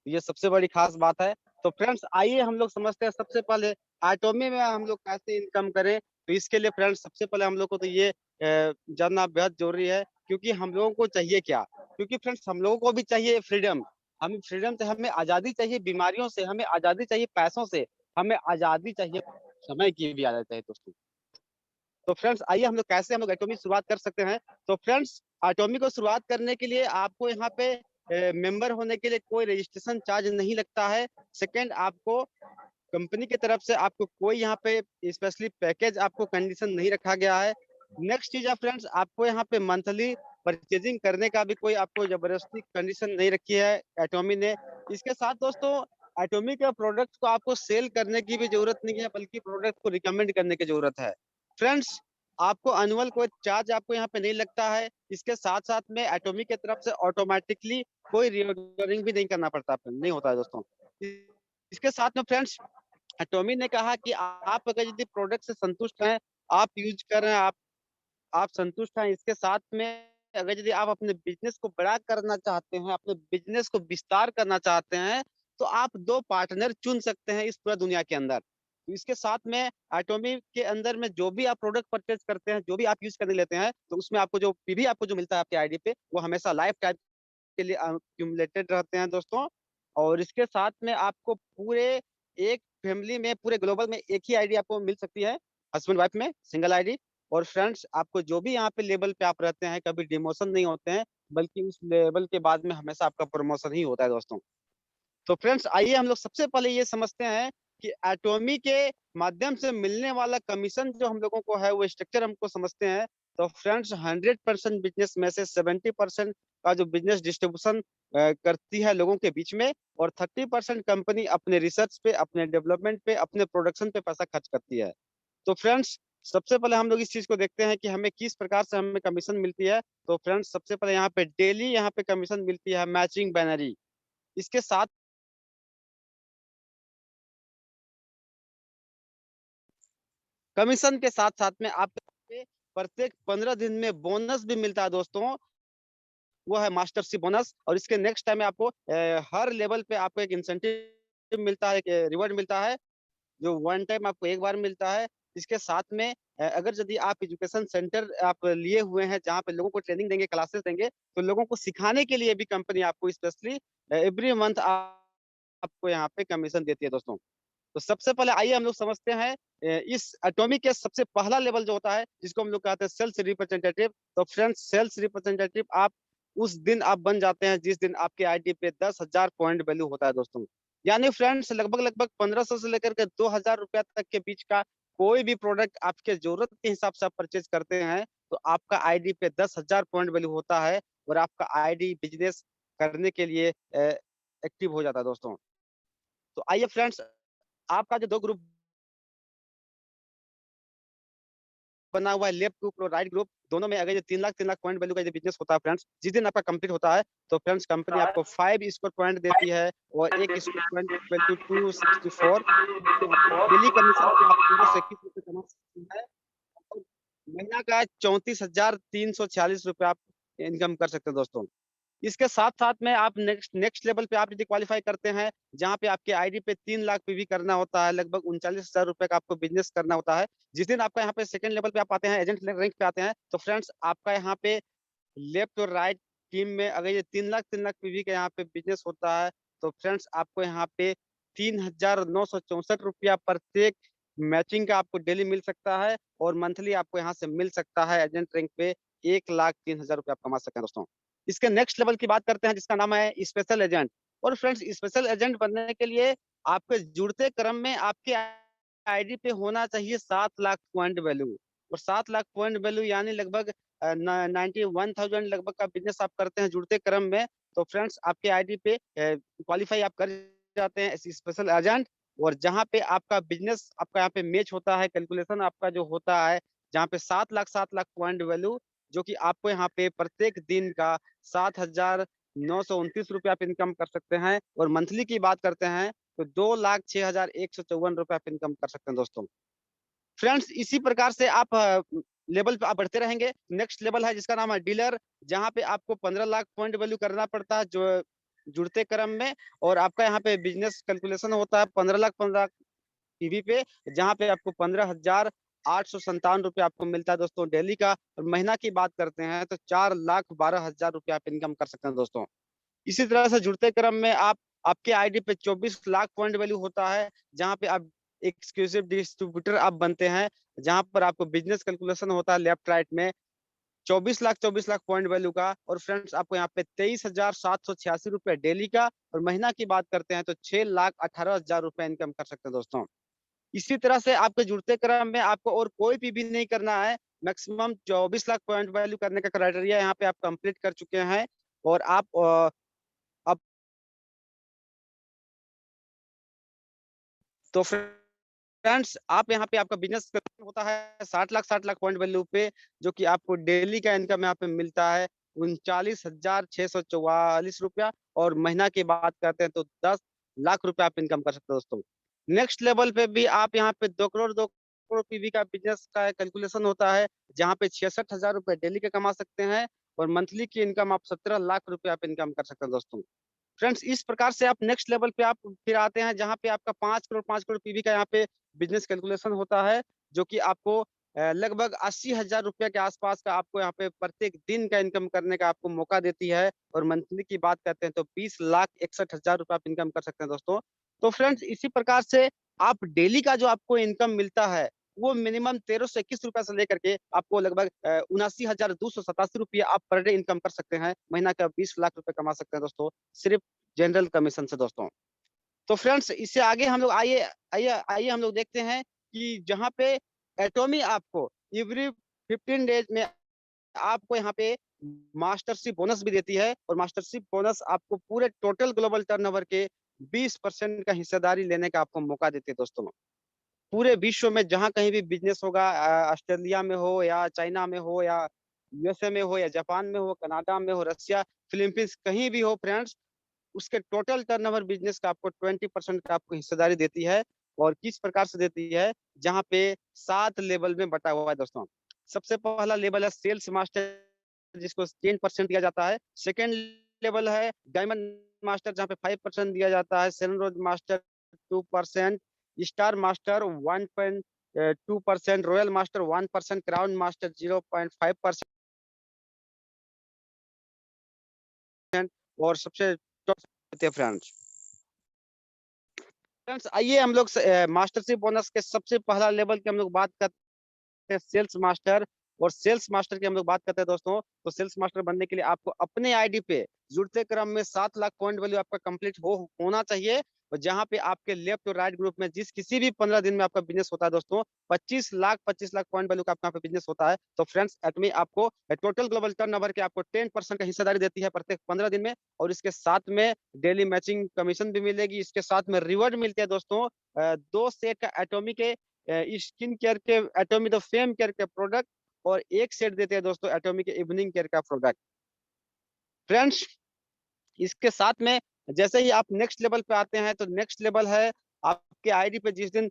ये सबसे बड़ी खास बात है। तो फ्रेंड्स आइए हम लोग समझते हैं सबसे पहले एटॉमी में हम लोग कैसे इनकम करें। तो इसके लिए फ्रेंड्स सबसे पहले हम लोग को तो ये जानना बेहद जरूरी है, क्योंकि हम लोगों को चाहिए क्या? क्योंकि फ्रेंड्स हम लोगों को भी चाहिए फ्रीडम। हमें फ्रीडम से हमें आजादी चाहिए, बीमारियों से हमें आजादी चाहिए, पैसों से हमें आजादी चाहिए, समय की भी आजादी चाहिए दोस्तों। तो फ्रेंड्स आइए हम लोग कैसे हम लोग एटॉमी शुरुआत कर सकते हैं। तो फ्रेंड्स एटॉमी को शुरुआत करने के लिए आपको यहाँ पे मेंबर होने के लिए कोई रजिस्ट्रेशन चार्ज नहीं लगता है। सेकंड, आपको कंपनी की तरफ से आपको कोई यहाँ पे स्पेशली पैकेज आपको कंडीशन नहीं रखा गया है। नेक्स्ट चीज है फ्रेंड्स, आपको यहाँ पे मंथली परचेजिंग करने का भी कोई आपको जबरदस्ती कंडीशन नहीं रखी है एटॉमी ने। इसके साथ दोस्तों एटॉमी के प्रोडक्ट को आपको सेल करने की भी जरूरत नहीं है, बल्कि प्रोडक्ट को रिकमेंड करने की जरूरत है। फ्रेंड्स आपको एनुअल कोई चार्ज आपको यहाँ पे नहीं लगता है। इसके साथ साथ में एटॉमी की तरफ से ऑटोमेटिकली कोई रिऑर्डरिंग भी नहीं करना पड़ता, नहीं होता है दोस्तों। इसके साथ में फ्रेंड्स एटॉमी ने कहा कि आप अगर यदि प्रोडक्ट से संतुष्ट हैं, आप यूज कर रहे हैं, आप संतुष्ट हैं, इसके साथ में अगर यदि आप अपने बिजनेस को बड़ा करना चाहते हैं, अपने बिजनेस को विस्तार करना चाहते हैं, तो आप 2 पार्टनर चुन सकते हैं इस पूरा दुनिया के अंदर। तो इसके साथ में एटॉमी के अंदर में जो भी आप प्रोडक्ट परचेज करते हैं, जो भी आप यूज करने लेते हैं, तो उसमें आपको जो पीवी आपको जो मिलता है आपके आईडी पे, वो हमेशा लाइफ टाइम के लिए एक्यूमुलेटेड रहते हैं दोस्तों। और इसके साथ में आपको पूरे एक फैमिली में, पूरे ग्लोबल में एक ही आईडी आपको मिल सकती है, हस्बैंड वाइफ में सिंगल आईडी। और फ्रेंड्स आपको जो भी यहाँ पे लेवल पे आप रहते हैं, कभी डिमोशन नहीं होते हैं, बल्कि उस लेवल के बाद में हमेशा आपका प्रमोशन ही होता है दोस्तों। तो फ्रेंड्स आइए हम लोग सबसे पहले ये समझते हैं कि एटॉमी के माध्यम से मिलने वाला कमीशन जो हम लोगों को है, वो स्ट्रक्चर हमको समझते हैं। तो फ्रेंड्स 100% बिजनेस में से 70% का जो बिजनेस डिस्ट्रीब्यूशन करती है लोगों के बीच में, और 30% कंपनी अपने रिसर्च पे, अपने डेवलपमेंट पे, अपने प्रोडक्शन पे पैसा खर्च करती है। तो फ्रेंड्स सबसे पहले हम लोग इस चीज को देखते हैं कि हमें किस प्रकार से हमें कमीशन मिलती है। तो फ्रेंड्स सबसे पहले यहाँ पे डेली यहाँ पे कमीशन मिलती है मैचिंग बैनरी। इसके साथ कमीशन के साथ साथ में आपको प्रत्येक 15 दिन में बोनस भी मिलता है दोस्तों, वो है मास्टरशिप बोनस। और इसके नेक्स्ट टाइम में आपको हर लेवल पे आपको एक इंसेंटिव मिलता है, एक रिवॉर्ड मिलता है, जो वन टाइम आपको एक बार मिलता है। इसके साथ में अगर यदि आप एजुकेशन सेंटर आप लिए हुए हैं जहाँ पे लोगों को ट्रेनिंग देंगे, क्लासेस देंगे, तो लोगों को सिखाने के लिए भी कंपनी आपको स्पेशली एवरी मंथ आपको यहाँ पे कमीशन देती है दोस्तों। तो सबसे पहले आइए हम लोग समझते हैं इस एटॉमी के सबसे पहला लेवल जो होता है, जिसको हम लोग कहते हैं सेल्स रिप्रेजेंटेटिव। तो फ्रेंड्स सेल्स रिप्रेजेंटेटिव आप उस दिन आप बन जाते हैं जिस दिन आपके आईडी पे 10,000 पॉइंट वैल्यू होता है दोस्तों। यानी फ्रेंड्स लगभग लगभग 1500 से लेकर के 2000 रुपया तक के बीच का कोई भी प्रोडक्ट आपके जरूरत के हिसाब से आप परचेज करते हैं, तो आपका आईडी पे 10,000 पॉइंट वैल्यू होता है और आपका आईडी बिजनेस करने के लिए एक्टिव हो जाता है दोस्तों। तो आइए फ्रेंड्स आपका जो 2 ग्रुप बना हुआ है, लेफ्ट ग्रुप और राइट ग्रुप, दोनों में अगर ये 3 लाख पॉइंट वैल्यू का ये बिजनेस होता है फ्रेंड्स, जिस दिन आपका कंप्लीट होता है, तो फ्रेंड्स कंपनी आपको 5 स्कोर पॉइंट देती है और 1 score point equal to 264। Daily commission पे आप 21 रुपए कमा सकते हैं और महीना का 34,346 रुपए आप इनकम कर सकते हैं दोस्तों। इसके साथ साथ में आप नेक्स्ट लेवल पे आप यदि क्वालिफाई करते हैं, जहाँ पे आपके आईडी पे 3 लाख पीवी करना होता है, लगभग 39,000 रुपए का आपको बिजनेस करना होता है। जिस दिन आपका यहाँ पे सेकंड लेवल पे आप आते हैं, एजेंट रैंक पे आते हैं, तो फ्रेंड्स आपका यहाँ पे लेफ्ट और राइट टीम में अगर ये 3 लाख पीवी का यहाँ पे बिजनेस होता है, तो फ्रेंड्स आपको यहाँ पे 3,964 रुपया प्रत्येक मैचिंग का आपको डेली मिल सकता है और मंथली आपको यहाँ से मिल सकता है एजेंट रैंक पे 1,03,000 रुपये आप कमा सकते हैं दोस्तों। इसके नेक्स्ट लेवल की बात करते हैं जिसका नाम है स्पेशल एजेंट। और फ्रेंड्स स्पेशल एजेंट बनने के लिए आपके जुड़ते क्रम में आपके आईडी पे होना चाहिए 7 लाख पॉइंट वैल्यू। और 7 लाख पॉइंट वैल्यू यानी लगभग 91,000 लगभग का बिजनेस आप करते हैं जुड़ते क्रम में, तो फ्रेंड्स आपके आईडी पे क्वालिफाई आप कर जाते हैं स्पेशल एजेंट। और जहाँ पे आपका बिजनेस आपका यहाँ पे मैच होता है, कैलकुलेशन आपका जो होता है, जहाँ पे 7 लाख पॉइंट वैल्यू, जो कि आपको यहाँ पे प्रत्येक दिन का 7,929 रुपये आप इनकम कर सकते हैं। और मंथली की बात करते हैं तो 2,06,154 रुपये आप इनकम कर सकते हैं दोस्तों। फ्रेंड्स इसी प्रकार से आप लेवल पे आप बढ़ते रहेंगे। नेक्स्ट लेवल है जिसका नाम है डीलर, जहाँ पे आपको 15 लाख पॉइंट वैल्यू करना पड़ता है जो जुड़ते क्रम में। और आपका यहाँ पे बिजनेस कैलकुलेशन होता है 15 लाख पीवी पे, जहाँ पे आपको 15,857 रुपये आपको मिलता है दोस्तों डेली का। और महीना की बात करते हैं तो 4,12,000 रुपये आप इनकम कर सकते हैं दोस्तों। इसी तरह से जुड़ते क्रम में आपके आईडी पे 24 लाख पॉइंट वैल्यू होता है, जहाँ पे आप एक्सक्लूसिव डिस्ट्रीब्यूटर आप बनते हैं, जहाँ पर आपको बिजनेस कैलकुलेशन होता है लेफ्ट राइट में 24 लाख पॉइंट वैल्यू का। और फ्रेंड्स आपको यहाँ पे 23,786 रुपये डेली का। और महीना की बात करते हैं तो 6,18,000 रुपये इनकम कर सकते हैं दोस्तों। इसी तरह से आपके जुड़ते क्रम में आपको और कोई भी नहीं करना है। मैक्सिमम 24 लाख पॉइंट वैल्यू करने का क्राइटेरिया यहाँ पे आप कंप्लीट कर चुके हैं। और आप अब तो फ्रेंड्स आप यहाँ पे आपका बिजनेस होता है 60 लाख पॉइंट वैल्यू पे, जो कि आपको डेली का इनकम यहाँ पे मिलता है 39,644 रुपया। और महीना की बात करते हैं तो 10 लाख रुपया आप इनकम कर सकते हैं दोस्तों। नेक्स्ट लेवल पे भी आप यहाँ पे 2 करोड़ पीवी का बिजनेस का कैलकुलेशन होता है, जहाँ पे 66,000 रुपये डेली के कमा सकते हैं। और मंथली की इनकम आप 17 लाख रुपये आप इनकम कर सकते हैं दोस्तों। फ्रेंड्स इस प्रकार से आप नेक्स्ट लेवल पे आप फिर आते हैं, जहाँ पे आपका 5 करोड़ पीवी का यहाँ पे बिजनेस कैलकुलेशन होता है, जो कि आपको लगभग 80,000 रुपये के आसपास का आपको यहाँ पे प्रत्येक दिन का इनकम करने का आपको मौका देती है। और मंथली की बात करते हैं तो 20,61,000 रुपये आप इनकम कर सकते हैं दोस्तों। तो फ्रेंड्स इसी प्रकार से आप डेली का जो आपको इनकम मिलता है वो मिनिमम 1321 रुपए से लेकर के आपको लगभग 79,287 रुपये आप पर डे इनकम कर सकते हैं। महीना का 20 लाख रुपए कमा सकते हैं दोस्तों, सिर्फ जनरल कमीशन से दोस्तों। तो फ्रेंड्स इससे आगे हम लोग आइए आइए आइए हम लोग देखते हैं कि जहाँ पे एटॉमी आपको एवरी 15 डेज में आपको यहाँ पे मास्टरशिप बोनस भी देती है। और मास्टरशिप बोनस आपको पूरे टोटल ग्लोबल टर्नओवर के 20% का हिस्सेदारी लेने का आपको मौका देती है दोस्तों। पूरे विश्व में जहाँ कहीं भी बिजनेस होगा, ऑस्ट्रेलिया में हो या चाइना में हो या यूएसए में हो या जापान में हो, कनाडा में हो, रसिया, फिलीपींस, कहीं भी हो फ्रेंड्स, उसके टोटल टर्नओवर बिजनेस का आपको 20% का आपको हिस्सेदारी देती है। और किस प्रकार से देती है, जहाँ पे 7 लेवल में बटा हुआ है दोस्तों। सबसे पहला लेवल है सेल्स मास्टर, जिसको 10% दिया जाता है। सेकेंड लेवल है डायमंड मास्टर, जहाँ पे 5% दिया जाता है। Seven rose master 2%, star master 1.2%, royal master 1%, crown master 0.5%। और सबसे फ्रेंड्स आइए हम लोग मास्टरशिप बोनस के सबसे पहला लेवल की हम लोग बात करते हैं, सेल्स मास्टर। और सेल्स मास्टर की हम लोग बात करते हैं दोस्तों, तो सेल्स मास्टर बनने के लिए आपको अपने आईडी पे जुड़ते क्रम में 7 लाख पॉइंट वैल्यू आपका कंप्लीट होना चाहिए। और जहाँ पे आपके लेफ्ट और राइट ग्रुप में जिस किसी भी 15 दिन में आपका बिजनेस होता है दोस्तों, 25 लाख पॉइंट वैल्यू का आपका बिजनेस होता है। तो फ्रेंड्स एटमी आपको टोटल ग्लोबल टर्नओवर के आपको 10% का हिस्सेदारी देती है प्रत्येक 15 दिन में। और इसके साथ में डेली मैचिंग कमीशन भी मिलेगी। इसके साथ में रिवॉर्ड मिलते हैं दोस्तों, 2 सेट का एटॉमी के स्किन केयर के एटॉमी द फेम केयर के प्रोडक्ट, और 1 सेट देते हैं दोस्तों एटॉमी के इवनिंग केयर का प्रोडक्ट। फ्रेंड्स इसके साथ में जैसे ही आप नेक्स्ट लेवल पे आते हैं, तो नेक्स्ट लेवल है आपके आईडी पे जिस दिन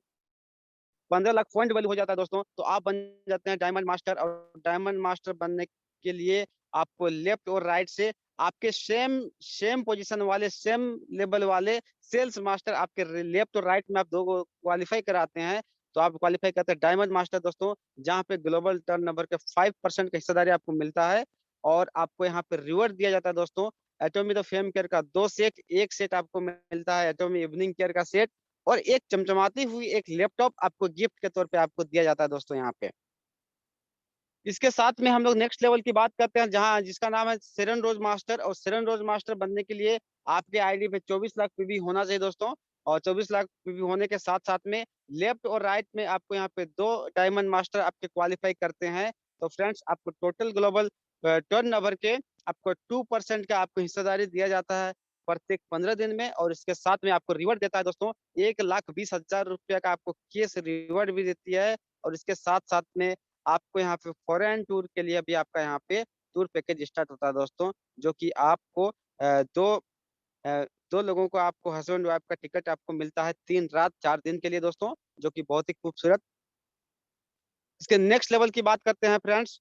15 लाख पॉइंट वैल्यू हो जाता है दोस्तों, तो आप बन जाते हैं डायमंड मास्टर। और डायमंड मास्टर बनने के लिए आपको लेफ्ट और राइट से आपके सेम पोजीशन वाले, सेम लेवल वाले सेल्स मास्टर आपके लेफ्ट और राइट में आप 2 को क्वालिफाई कराते हैं। तो आप क्वालिफाई करते हैं डायमंड मास्टर दोस्तों, जहाँ पे ग्लोबल टर्नओवर के 5% का हिस्सेदारी आपको मिलता है। और आपको यहाँ पे रिवॉर्ड दिया जाता है दोस्तों, एटॉमी द फेम केयर का 2 सेट, 1 सेट आपको मिलता है एटॉमी इवनिंग केयर का सेट। और एक चमचमाती हुई एक लैपटॉप आपको गिफ्ट के तौर पे आपको दिया जाता है दोस्तों यहाँ पे। इसके साथ में हम लोग नेक्स्ट लेवल की बात करते हैं, जहां जिसका नाम है सेरन रोज मास्टर। और सेरन रोज मास्टर बनने के लिए आपके आईडी पे 24 लाख पीवी होना चाहिए दोस्तों। और 24 लाख पीवी होने के साथ साथ में लेफ्ट और राइट में आपको यहाँ पे 2 डायमंड मास्टर आपके क्वालिफाई करते हैं। तो फ्रेंड्स, आपको टोटल ग्लोबल टर्नओवर के आपको 2% का आपको हिस्सेदारी दिया जाता है प्रत्येक 15 दिन में। और इसके साथ में आपको रिवॉर्ड देता है दोस्तों, 1,20,000 रुपया का आपको केस रिवॉर्ड भी देती है। और इसके साथ साथ में आपको यहाँ पे फॉरेन टूर के लिए भी आपका यहाँ पे टूर पैकेज स्टार्ट होता है दोस्तों, जो कि आपको दो लोगों को आपको हस्बैंड वाइफ का टिकट आपको मिलता है 3 रात 4 दिन के लिए दोस्तों, जो कि बहुत ही खूबसूरत। इसके नेक्स्ट लेवल की बात करते हैं फ्रेंड्स।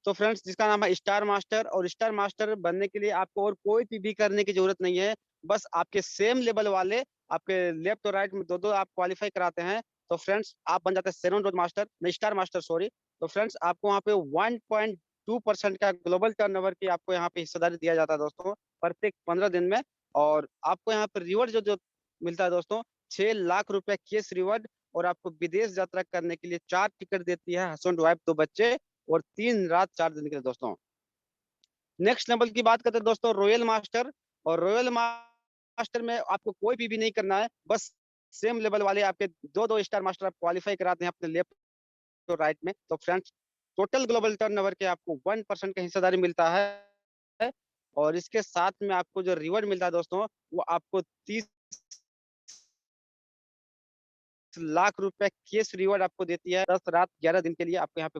तो फ्रेंड्स, जिसका नाम है स्टार मास्टर। और स्टार मास्टर बनने के लिए आपको और कोई पीवी करने की जरूरत नहीं है, बस आपके सेम लेवल वाले आपके लेफ्ट और राइट में 2-2 आप क्वालिफाई कराते हैं। तो फ्रेंड्स, आप बन जाते हैं सेवन रोड मास्टर, नहीं स्टार मास्टर सॉरी। तो फ्रेंड्स, आपको वहाँ पे 1.2% का ग्लोबल टर्नओवर की आपको यहाँ पे हिस्सेदारी दिया जाता है दोस्तों प्रत्येक 15 दिन में। और आपको यहाँ पे रिवॉर्ड जो जो मिलता है दोस्तों, 6 लाख रुपए केस रिवॉर्ड। और आपको विदेश यात्रा करने के लिए 4 टिकट देती है हस्बैंड वाइफ 2 बच्चे, और 3 रात 4 दिन के लिए दोस्तों। नेक्स्ट लेवल की बात करते हैं दोस्तों, रॉयल मास्टर। और रॉयल मास्टर में आपको कोई भी नहीं करना है, बस सेम लेवल वाले आपके 2-2 स्टार मास्टर आप क्वालिफाई कराते हैं अपने लेफ्ट और राइट में। तो फ्रेंड्स, टोटल ग्लोबल टर्नओवर के आपको 1% का हिस्सेदारी मिलता है। और इसके साथ में आपको जो रिवॉर्ड मिलता है दोस्तों, वो आपको 30 लाख रुपए केस रिवॉर्ड आपको देती है 10 रात 11 दिन के लिए, आपको यहाँ पे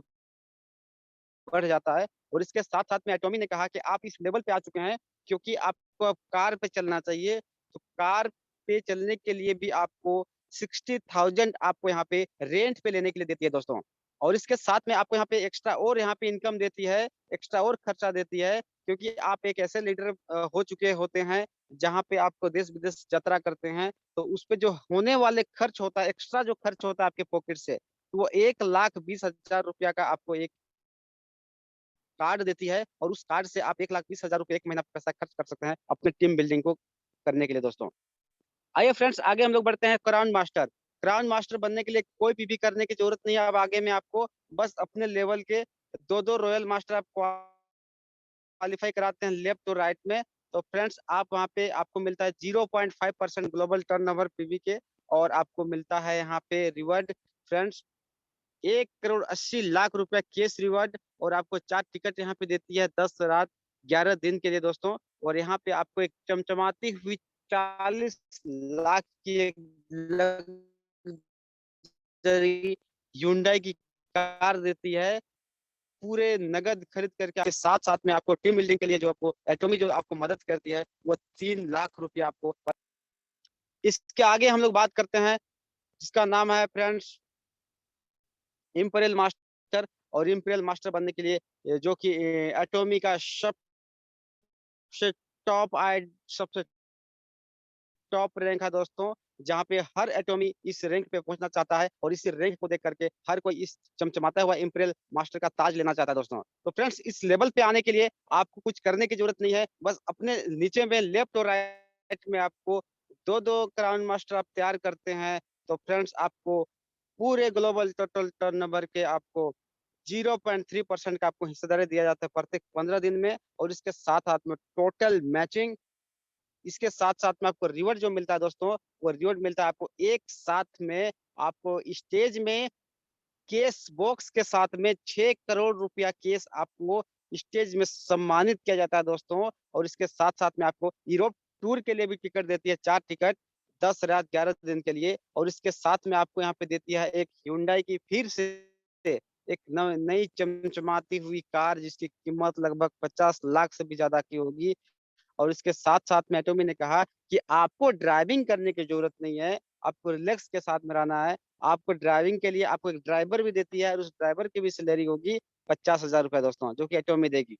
बढ़ जाता है। और इसके साथ साथ में एटॉमी ने कहा कि आप इस लेवल पे आ चुके हैं क्योंकि आपको अब कार पे चलना चाहिए। तो कार पे चलने के लिए भी आपको 60,000 आपको यहाँ पे रेंट पे लेने के लिए देती है दोस्तों। और इसके साथ में आपको यहाँ पे एक्स्ट्रा और यहाँ पे इनकम देती है, एक्स्ट्रा और खर्चा देती है, क्योंकि आप एक ऐसे लीडर हो चुके होते हैं जहाँ पे आपको देश विदेश यात्रा करते हैं। तो उस पे जो होने वाले खर्च होता है, एक्स्ट्रा जो खर्च होता है आपके पॉकेट से, तो वो 1,20,000 रुपया का आपको एक कार्ड देती है। और उस कार्ड से आप 1,20,000 रुपये एक महीना पैसा खर्च कर सकते हैं अपने टीम बिल्डिंग को करने के लिए दोस्तों। आइए फ्रेंड्स, आगे हम लोग बढ़ते हैं क्राउन मास्टर। क्राउन मास्टर बनने के लिए कोई पीवी करने की जरूरत नहीं है। अब आगे में आपको बस अपने लेवल के 2-2 रॉयल मास्टर आप क्वालिफाई कराते हैं लेफ्ट और राइट में। तो फ्रेंड्स, आप वहाँ पे आपको मिलता है 0.5% ग्लोबल टर्नओवर पीवी के। और आपको मिलता है यहाँ पे रिवॉर्ड फ्रेंड्स 1,80,00,000 रुपया केस रिवॉर्ड। और आपको 4 टिकट यहाँ पे देती है 10 रात 11 दिन के लिए दोस्तों। और यहाँ पे आपको एक चमचमाती हुई 40 लाख की एक लग्जरी Hyundai की कार देती है पूरे नगद खरीद करके। आपके साथ साथ में आपको टीम बिल्डिंग के लिए जो आपको एटॉमी जो आपको मदद करती है, वो 3 लाख रुपया आपको। इसके आगे हम लोग बात करते हैं, जिसका नाम है फ्रेंड्स इंपीरियल मास्टर। और इंपीरियल मास्टर बनने के लिए जो कि एटॉमी का सबसे सबसे टॉप रैंक है दोस्तों, जहाँ पे हर एटॉमी इस रैंक पे पहुंचना चाहता है। और इस रैंक को देख करके हर कोई इस चमचमाता हुआ इंपीरियल मास्टर का ताज लेना चाहता है दोस्तों। तो फ्रेंड्स, इस लेवल पे आने के लिए आपको कुछ करने की जरूरत नहीं है, बस अपने नीचे में लेफ्ट और राइट में आपको 2-2 क्राउन मास्टर आप तैयार करते हैं। तो फ्रेंड्स, आपको पूरे ग्लोबल टोटल टर्नओवर के आपको 0.3% का आपको हिस्सेदारी दिया जाता है प्रत्येक 15 दिन में। और इसके साथ साथ में टोटल मैचिंग, इसके साथ साथ में आपको रिवॉर्ड जो मिलता है दोस्तों, वो रिवॉर्ड मिलता है आपको एक साथ में आपको स्टेज में केस बॉक्स के साथ में 6 करोड़ रुपया केस आपको स्टेज में सम्मानित किया जाता है दोस्तों। और इसके साथ साथ में आपको यूरोप टूर के लिए भी टिकट देती है, 4 टिकट 10 रात 11 दिन के लिए। और इसके साथ में आपको यहाँ पे देती है एक Hyundai की फिर से एक नई चमचमाती हुई कार, जिसकी कीमत लगभग 50 लाख से भी ज्यादा की होगी। और इसके साथ साथ में एटॉमी ने कहा कि आपको ड्राइविंग करने की जरूरत नहीं है, आपको रिलैक्स के साथ में रहना है। आपको ड्राइविंग के लिए आपको एक ड्राइवर भी देती है, और उस ड्राइवर की भी सैलरी होगी 50,000 रुपए दोस्तों, जो कि एटॉमी देगी।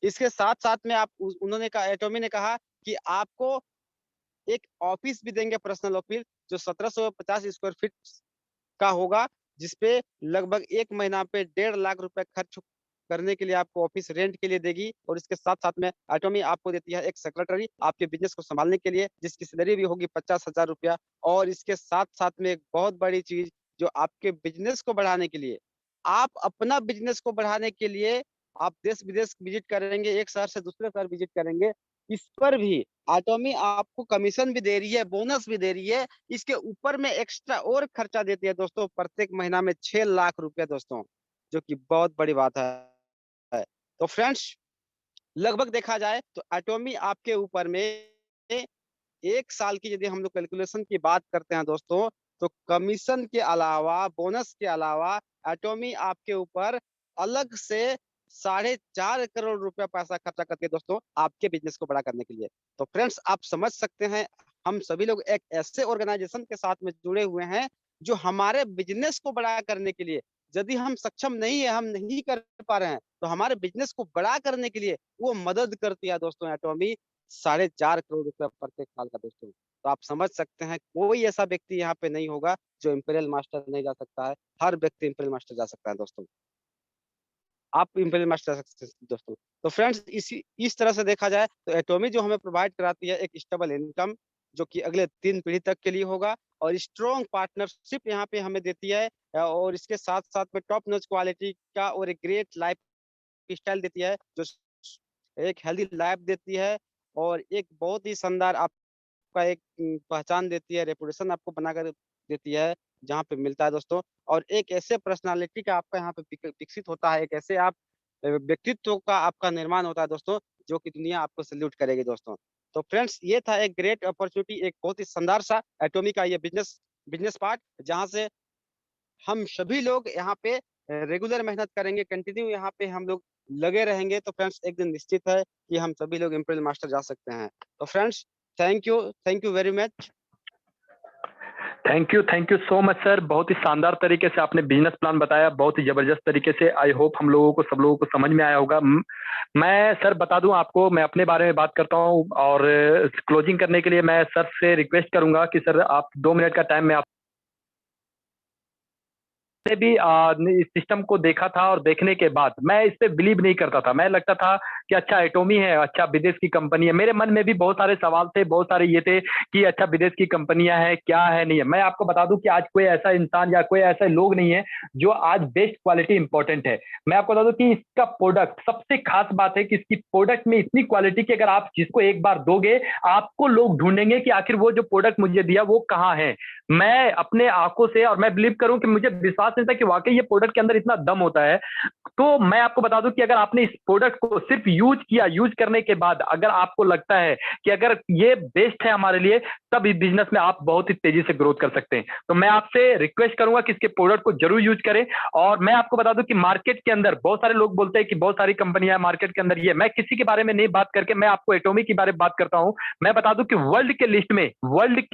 इसके साथ साथ में उन्होंने कहा, एटॉमी ने कहा कि आपको एक ऑफिस भी देंगे, पर्सनल ऑफिस, जो 1750 स्क्वायर फीट का होगा, जिसपे लगभग एक महीना पे 1.5 लाख रुपए खर्च करने के लिए आपको ऑफिस रेंट के लिए देगी, और इसके साथ साथ में एटॉमी आपको देती है एक सेक्रेटरी आपके बिजनेस को संभालने के लिए, जिसकी सैलरी भी होगी 50,000 रुपया। और इसके साथ साथ में एक बहुत बड़ी चीज जो आपके बिजनेस को बढ़ाने के लिए, आप अपना बिजनेस को बढ़ाने के लिए आप देश विदेश विजिट करेंगे, एक शहर से दूसरे शहर विजिट करेंगे, इस पर भी एटॉमी आपको कमीशन भी दे रही है, बोनस भी दे रही है। इसके ऊपर में एक्स्ट्रा और खर्चा देती है दोस्तों, प्रत्येक महीना में 6 लाख रुपया दोस्तों, जो कि बहुत बड़ी बात है। तो फ्रेंड्स, लगभग देखा जाए तो एटॉमी आपके ऊपर में 1 साल की यदि हम लोग कैलकुलेशन की बात करते हैं दोस्तों, तो कमीशन के अलावा, बोनस के अलावा एटॉमी आपके ऊपर अलग से 4.5 करोड़ रुपया पैसा खर्चा करके दोस्तों आपके बिजनेस को बड़ा करने के लिए। तो फ्रेंड्स, आप समझ सकते हैं, हम सभी लोग एक ऐसे ऑर्गेनाइजेशन के साथ में जुड़े हुए हैं जो हमारे बिजनेस को बड़ा करने के लिए, यदि हम सक्षम नहीं है, हम नहीं कर पा रहे हैं, तो हमारे बिजनेस को बड़ा करने के लिए वो मदद करती है दोस्तों एटॉमी, 4.5 करोड़ रुपया प्रत्येक साल का दोस्तों। तो आप समझ सकते हैं, कोई ऐसा व्यक्ति यहाँ पे नहीं होगा जो इंपीरियल मास्टर नहीं जा सकता है, हर व्यक्ति इंपीरियल मास्टर जा सकता है दोस्तों, आप इंपीरियल मास्टर जा सकते हैं दोस्तों। तो फ्रेंड्स, इस तरह से देखा जाए तो एटॉमी जो हमें प्रोवाइड कराती है एक स्टेबल इनकम, जो कि अगले 3 पीढ़ी तक के लिए होगा, और स्ट्रॉन्ग पार्टनरशिप यहाँ पे हमें देती है, और इसके साथ साथ में टॉप नॉच क्वालिटी का और एक ग्रेट लाइफ स्टाइल देती है, जो एक हेल्दी लाइफ देती है, और एक बहुत ही शानदार आपका एक पहचान देती है, रेपुटेशन आपको बनाकर देती है जहाँ पे मिलता है दोस्तों। और एक ऐसे पर्सनालिटी का आपका यहाँ पे विकसित होता है, एक ऐसे आप व्यक्तित्व का आपका निर्माण होता है दोस्तों, जो कि दुनिया आपको सैल्यूट करेगी दोस्तों। तो फ्रेंड्स, ये था एक ग्रेट अपॉर्चुनिटी, एक बहुत ही शानदार सा एटॉमी का ये बिजनेस पार्ट, जहाँ से हम सभी लोग यहाँ पे रेगुलर मेहनत करेंगे, कंटिन्यू यहाँ पे हम लोग लगे रहेंगे। तो फ्रेंड्स, एक दिन निश्चित है कि हम सभी लोग इंपीरियल मास्टर जा सकते हैं। तो friends, thank you very much. Thank you so much sir. बहुत ही शानदार तरीके से आपने बिजनेस प्लान बताया, बहुत ही जबरदस्त तरीके से। आई होप हम लोगों को, सब लोगों को समझ में आया होगा। मैं सर बता दूं आपको, मैं अपने बारे में बात करता हूं, और क्लोजिंग करने के लिए मैं सर से रिक्वेस्ट करूंगा कि सर आप 2 मिनट का टाइम में आप ने भी इस सिस्टम को देखा था, और देखने के बाद मैं इस पे बिलीव नहीं करता था। मैं लगता था कि अच्छा एटॉमी है, अच्छा विदेश की कंपनी है। मेरे मन में भी बहुत सारे सवाल थे, बहुत सारे ये थे कि अच्छा विदेश की कंपनियां हैं, क्या है, नहीं है। मैं आपको बता दूं कि आज कोई ऐसा इंसान या कोई ऐसा लोग नहीं है जो आज बेस्ट क्वालिटी इंपॉर्टेंट है। मैं आपको बता दूं कि इसका प्रोडक्ट, सबसे खास बात है कि इसकी प्रोडक्ट में इतनी क्वालिटी कि अगर आप जिसको एक बार दोगे, आपको लोग ढूंढेंगे कि आखिर वो जो प्रोडक्ट मुझे दिया वो कहाँ है। मैं अपने आंखों से, और मैं बिलीव करूं कि मुझे विश्वास नहीं था कि वाकई ये प्रोडक्ट के अंदर इतना दम होता है। तो मैं आपको बता दूं कि अगर आपने इस प्रोडक्ट को सिर्फ यूज किया, यूज करने के बाद अगर आपको लगता है कि अगर ये बेस्ट है हमारे लिए, तब इस बिजनेस में आप बहुत ही तेजी से ग्रोथ कर सकते हैं। तो मैं आपसे रिक्वेस्ट करूंगा कि इसके प्रोडक्ट को जरूर यूज करें। और मैं आपको बता दूं कि मार्केट के अंदर बहुत सारे लोग बोलते हैं कि बहुत सारी कंपनियां मार्केट के अंदर, ये मैं किसी के बारे में नहीं बात करके मैं आपको एटॉमी के बारे में बात करता हूं। मैं बता दूं कि वर्ल्ड के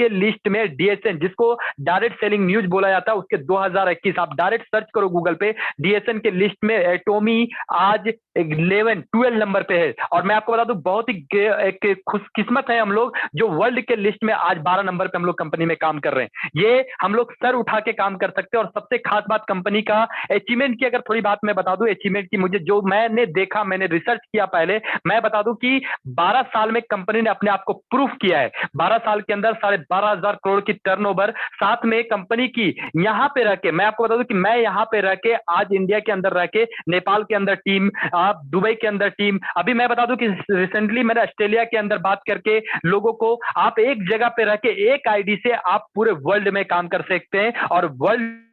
लिस्ट में DSN, जिसको डायरेक्ट सेलिंग न्यूज बोला जाता है, उसके 2021 आप डायरेक्ट सर्च करो गूगल पे, DSN के लिस्ट में एटॉमी आज 12 नंबर पे है। और मैं आपको बता दूं बहुत ही एक खुशकिस्मत है हम लोग, जो वर्ल्ड के लिस्ट में आज 12 नंबर पे हम लोग कंपनी में काम कर रहे हैं। ये हम लोग सर उठा के काम कर सकते हैं। और सबसे खास बात कंपनी का अचीवमेंट की अगर थोड़ी बात मैं बता दूं, अचीवमेंट की मुझे जो मैंने देखा, मैंने रिसर्च किया पहले, मैं बता दूं कि 12 साल में कंपनी ने अपने आप को प्रूफ किया है। 12 साल के अंदर 12,500 करोड़ की टर्नओवर, साथ में कंपनी की यहां पे रह के, मैं आपको बता दूं कि मैं यहां पे रह के आज इंडिया के अंदर रह के, नेपाल के अंदर टीम, आप दुबई के अंदर टीम, अभी मैं बता दूं कि रिसेंटली मैंने ऑस्ट्रेलिया के अंदर बात करके लोगों को, आप एक जगह पे रह के एक आईडी से आप पूरे वर्ल्ड में काम कर सकते हैं, और वर्ल्ड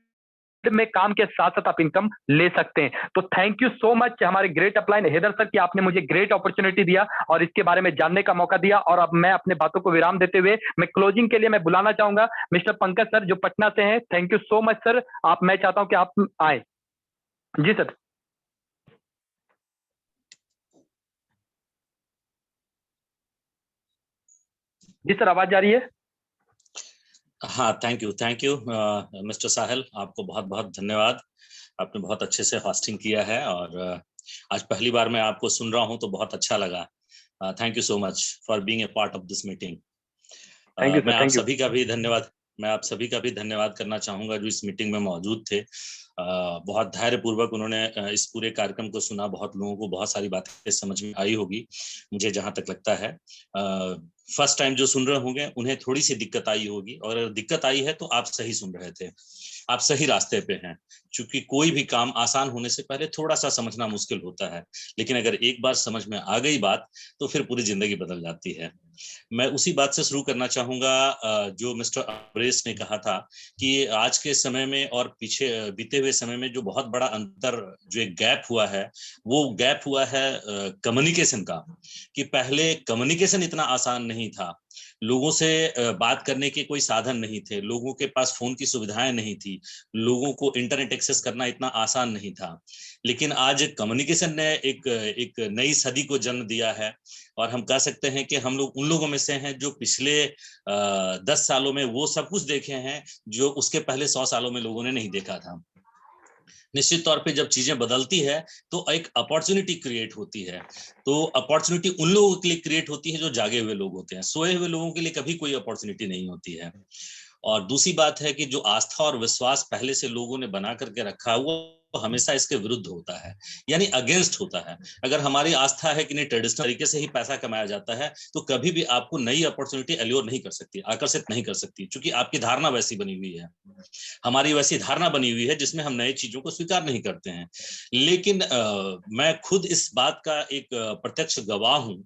में काम के साथ साथ आप इनकम ले सकते हैं। तो थैंक यू सो मच हमारे ग्रेट अपलाइन हैदर सर कि आपने मुझे ग्रेट अपॉर्चुनिटी दिया और इसके बारे में जानने का मौका दिया। और अब मैं अपने बातों को विराम देते हुए मैं क्लोजिंग के लिए मैं बुलाना चाहूंगा मिस्टर पंकज सर, जो पटना से हैं। Thank you so much sir. आप, मैं चाहता हूं कि आप आए। जी सर। जी सर, आवाज जा रही है? हाँ, थैंक यू मिस्टर साहिल, आपको बहुत बहुत धन्यवाद। आपने बहुत अच्छे से होस्टिंग किया है, और आज पहली बार मैं आपको सुन रहा हूं तो बहुत अच्छा लगा। Thank you so much for being a part of this meeting. मैं आप सभी का भी धन्यवाद मैं आप सभी का भी धन्यवाद करना चाहूंगा जो इस मीटिंग में मौजूद थे। बहुत धैर्यपूर्वक उन्होंने इस पूरे कार्यक्रम को सुना। बहुत लोगों को बहुत सारी बातें समझ में आई होगी, मुझे जहां तक लगता है। फर्स्ट टाइम जो सुन रहे होंगे उन्हें थोड़ी सी दिक्कत आई होगी, और अगर दिक्कत आई है तो आप सही सुन रहे थे, आप सही रास्ते पे हैं। क्योंकि कोई भी काम आसान होने से पहले थोड़ा सा समझना मुश्किल होता है, लेकिन अगर एक बार समझ में आ गई बात तो फिर पूरी जिंदगी बदल जाती है। मैं उसी बात से शुरू करना चाहूंगा जो मिस्टर अमरेश ने कहा था कि आज के समय में और पीछे बीते हुए समय में जो बहुत बड़ा अंतर, जो एक गैप हुआ है, वो गैप हुआ है कम्युनिकेशन का। कि पहले कम्युनिकेशन इतना आसान नहीं था, लोगों से बात करने के कोई साधन नहीं थे, लोगों के पास फोन की सुविधाएं नहीं थी, लोगों को इंटरनेट एक्सेस करना इतना आसान नहीं था। लेकिन आज कम्युनिकेशन ने एक नई सदी को जन्म दिया है, और हम कह सकते हैं कि हम लोग उन लोगों में से हैं जो पिछले 10 सालों में वो सब कुछ देखे हैं जो उसके पहले 100 सालों में लोगों ने नहीं देखा था। निश्चित तौर पे जब चीजें बदलती है तो एक अपॉर्चुनिटी क्रिएट होती है। तो अपॉर्चुनिटी उन लोगों के लिए क्रिएट होती है जो जागे हुए लोग होते हैं, सोए हुए लोगों के लिए कभी कोई अपॉर्चुनिटी नहीं होती है। और दूसरी बात है कि जो आस्था और विश्वास पहले से लोगों ने बना करके रखा है वो हमेशा इसके विरुद्ध होता है, यानी अगेंस्ट होता है। अगर हमारी आस्था है कि नहीं ट्रेडिशनल तरीके से ही पैसा कमाया जाता है, तो कभी भी आपको नई अपॉर्चुनिटी एल्योर नहीं कर सकती, आकर्षित नहीं कर सकती, क्योंकि आपकी धारणा वैसी बनी हुई है, हमारी वैसी धारणा बनी हुई है जिसमें हम नई चीजों को स्वीकार नहीं करते हैं। लेकिन मैं खुद इस बात का एक प्रत्यक्ष गवाह हूं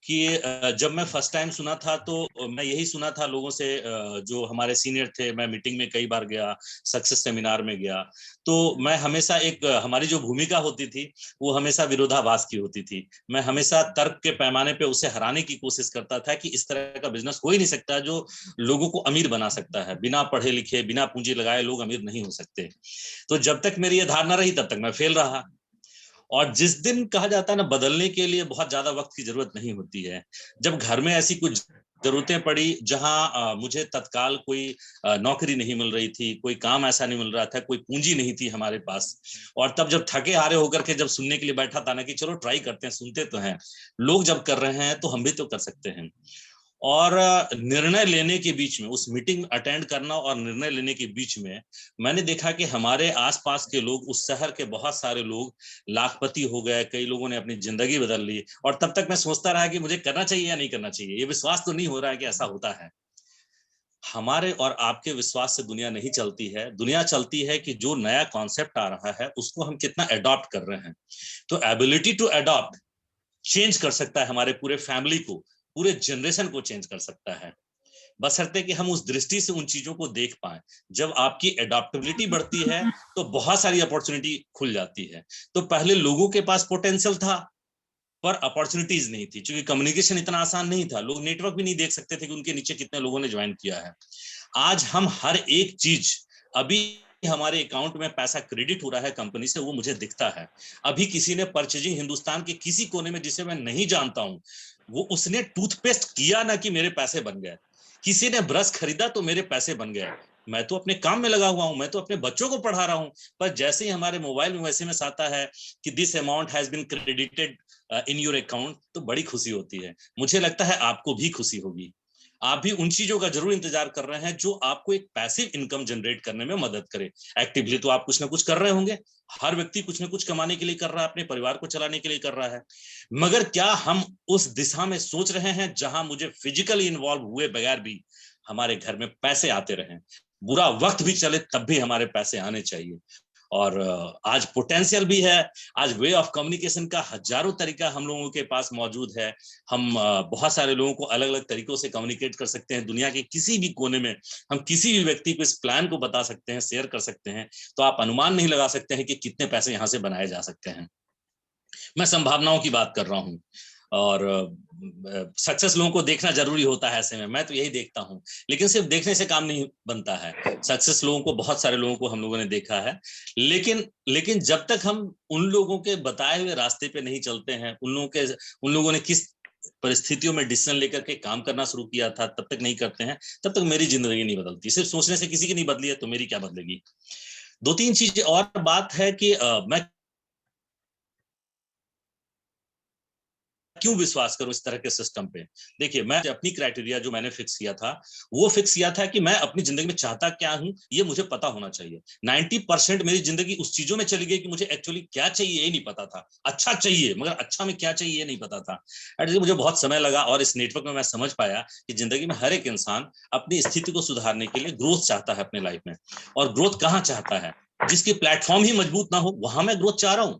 कि जब मैं फर्स्ट टाइम सुना था तो मैं यही सुना था लोगों से, जो हमारे सीनियर थे। मैं मीटिंग में कई बार गया, सक्सेस सेमिनार में गया, तो मैं हमेशा एक हमारी जो भूमिका होती थी वो हमेशा विरोधाभास की होती थी। मैं हमेशा तर्क के पैमाने पे उसे हराने की कोशिश करता था कि इस तरह का बिजनेस हो ही नहीं सकता जो लोगों को अमीर बना सकता है। बिना पढ़े लिखे, बिना पूंजी लगाए लोग अमीर नहीं हो सकते। तो जब तक मेरी ये धारणा रही तब तक मैं फेल रहा। और जिस दिन कहा जाता है ना, बदलने के लिए बहुत ज्यादा वक्त की जरूरत नहीं होती है, जब घर में ऐसी कुछ जरूरतें पड़ी जहां मुझे तत्काल कोई नौकरी नहीं मिल रही थी, कोई काम ऐसा नहीं मिल रहा था, कोई पूंजी नहीं थी हमारे पास, और तब जब थके हारे होकर के जब सुनने के लिए बैठा था ना कि चलो ट्राई करते हैं, सुनते तो हैं, लोग जब कर रहे हैं तो हम भी तो कर सकते हैं। और निर्णय लेने के बीच में, उस मीटिंग अटेंड करना और निर्णय लेने के बीच में मैंने देखा कि हमारे आसपास के लोग, उस शहर के बहुत सारे लोग लाखपति हो गए, कई लोगों ने अपनी जिंदगी बदल ली। और तब तक मैं सोचता रहा कि मुझे करना चाहिए या नहीं करना चाहिए, ये विश्वास तो नहीं हो रहा है कि ऐसा होता है। हमारे और आपके विश्वास से दुनिया नहीं चलती है, दुनिया चलती है कि जो नया कॉन्सेप्ट आ रहा है उसको हम कितना अडॉप्ट कर रहे हैं। तो एबिलिटी टू अडॉप्ट चेंज कर सकता है हमारे पूरे फैमिली को, पूरे जनरेशन को चेंज कर सकता है, बशर्ते कि हम उस दृष्टि से उन चीजों को देख पाए। जब आपकी एडॉप्टेबिलिटी बढ़ती है तो बहुत सारी अपॉर्चुनिटी खुल जाती है। तो पहले लोगों के पास पोटेंशियल था पर अपॉर्चुनिटीज नहीं थी, क्योंकि कम्युनिकेशन इतना आसान नहीं था, लोग नेटवर्क भी नहीं देख सकते थे कि उनके नीचे कितने लोगों ने ज्वाइन किया है। आज हम हर एक चीज, अभी हमारे अकाउंट में पैसा क्रेडिट हो रहा है कंपनी से, वो मुझे दिखता है। अभी किसी ने परचेजिंग हिंदुस्तान के किसी कोने में जिसे मैं नहीं जानता हूं, वो उसने टूथपेस्ट किया ना कि मेरे पैसे बन गए, किसी ने ब्रश खरीदा तो मेरे पैसे बन गए। मैं तो अपने काम में लगा हुआ हूं, मैं तो अपने बच्चों को पढ़ा रहा हूं, पर जैसे ही हमारे मोबाइल में मैसेज आता है कि this amount has been credited in your account, तो बड़ी खुशी होती है। मुझे लगता है आपको भी खुशी होगी। आप भी उन चीजों का जरूर इंतजार कर रहे हैं जो आपको एक पैसिव इनकम जनरेट करने में मदद करे। एक्टिवली तो आप कुछ ना कुछ कर रहे होंगे, हर व्यक्ति कुछ ना कुछ कमाने के लिए कर रहा है, अपने परिवार को चलाने के लिए कर रहा है, मगर क्या हम उस दिशा में सोच रहे हैं जहां मुझे फिजिकली इन्वॉल्व हुए बगैर भी हमारे घर में पैसे आते रहें, बुरा वक्त भी चले तब भी हमारे पैसे आने चाहिए। और आज पोटेंशियल भी है, आज वे ऑफ कम्युनिकेशन का हजारों तरीका हम लोगों के पास मौजूद है। हम बहुत सारे लोगों को अलग अलग तरीकों से कम्युनिकेट कर सकते हैं, दुनिया के किसी भी कोने में हम किसी भी व्यक्ति को इस प्लान को बता सकते हैं, शेयर कर सकते हैं। तो आप अनुमान नहीं लगा सकते हैं कि कितने पैसे यहाँ से बनाए जा सकते हैं। मैं संभावनाओं की बात कर रहा हूँ, और सक्सेस लोगों को देखना जरूरी होता है ऐसे में, मैं तो यही देखता हूं। लेकिन सिर्फ देखने से काम नहीं बनता है, सक्सेस लोगों को, बहुत सारे लोगों को हम लोगों ने देखा है, लेकिन जब तक हम उन लोगों के बताए हुए रास्ते पे नहीं चलते हैं, उन लोगों ने किस परिस्थितियों में डिसीजन लेकर के काम करना शुरू किया था तब तक नहीं करते हैं, तब तक मेरी जिंदगी नहीं बदलती। सिर्फ सोचने से किसी की नहीं बदली है तो मेरी क्या बदलेगी। दो तीन चीजें और बात है कि मैं क्यों विश्वास करूं इस तरह के सिस्टम पे। देखिए, मैं अपनी क्राइटेरिया जो मैंने फिक्स किया था, वो फिक्स किया था कि मैं अपनी जिंदगी में चाहता क्या हूं ये मुझे पता होना चाहिए। 90% मेरी जिंदगी उस चीजों में चली गई कि मुझे एक्चुअली क्या चाहिए ये नहीं पता था। अच्छा चाहिए, मगर अच्छा में क्या चाहिए ये नहीं पता था। एटलीस्ट मुझे बहुत समय लगा और इस नेटवर्क में मैं समझ पाया कि जिंदगी में हर एक इंसान अपनी स्थिति को सुधारने के लिए ग्रोथ चाहता है अपने लाइफ में। और ग्रोथ कहाँ चाहता है? जिसकी प्लेटफॉर्म ही मजबूत ना हो, वहां मैं ग्रोथ चाह रहा हूं।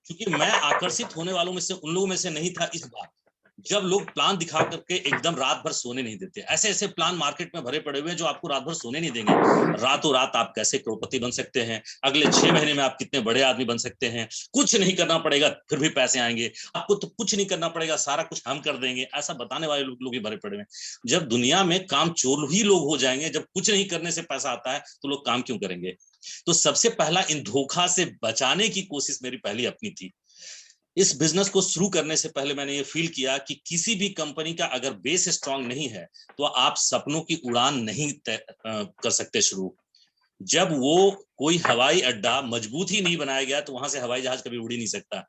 क्योंकि मैं आकर्षित होने वालों में से उन लोगों में से नहीं था इस बार, जब लोग प्लान दिखा करके एकदम रात भर सोने नहीं देते। ऐसे ऐसे प्लान मार्केट में भरे पड़े हुए हैं जो आपको रात भर सोने नहीं देंगे। रातों रात आप कैसे करोड़पति बन सकते हैं, अगले 6 महीने में आप कितने बड़े आदमी बन सकते हैं, कुछ नहीं करना पड़ेगा फिर भी पैसे आएंगे, आपको तो कुछ नहीं करना पड़ेगा, सारा कुछ हम कर देंगे, ऐसा बताने वाले लोग ही भरे पड़े हुए हैं। जब दुनिया में काम चोर ही लोग हो जाएंगे, जब कुछ नहीं करने से पैसा आता है, तो लोग काम क्यों करेंगे? तो सबसे पहला इन धोखा से बचाने की कोशिश मेरी पहली अपनी थी। इस बिजनेस को शुरू करने से पहले मैंने ये फील किया कि किसी भी कंपनी का अगर बेस स्ट्रांग नहीं है तो आप सपनों की उड़ान नहीं कर सकते शुरू। जब वो कोई हवाई अड्डा मजबूत ही नहीं बनाया गया तो वहां से हवाई जहाज कभी उड़ ही नहीं सकता।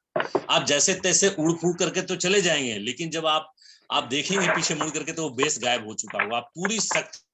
आप जैसे तैसे उड़ फूड़ करके तो चले जाएंगे, लेकिन जब आप देखेंगे पीछे मुड़ करके तो वो बेस गायब हो चुका होगा। आप पूरी शक्ति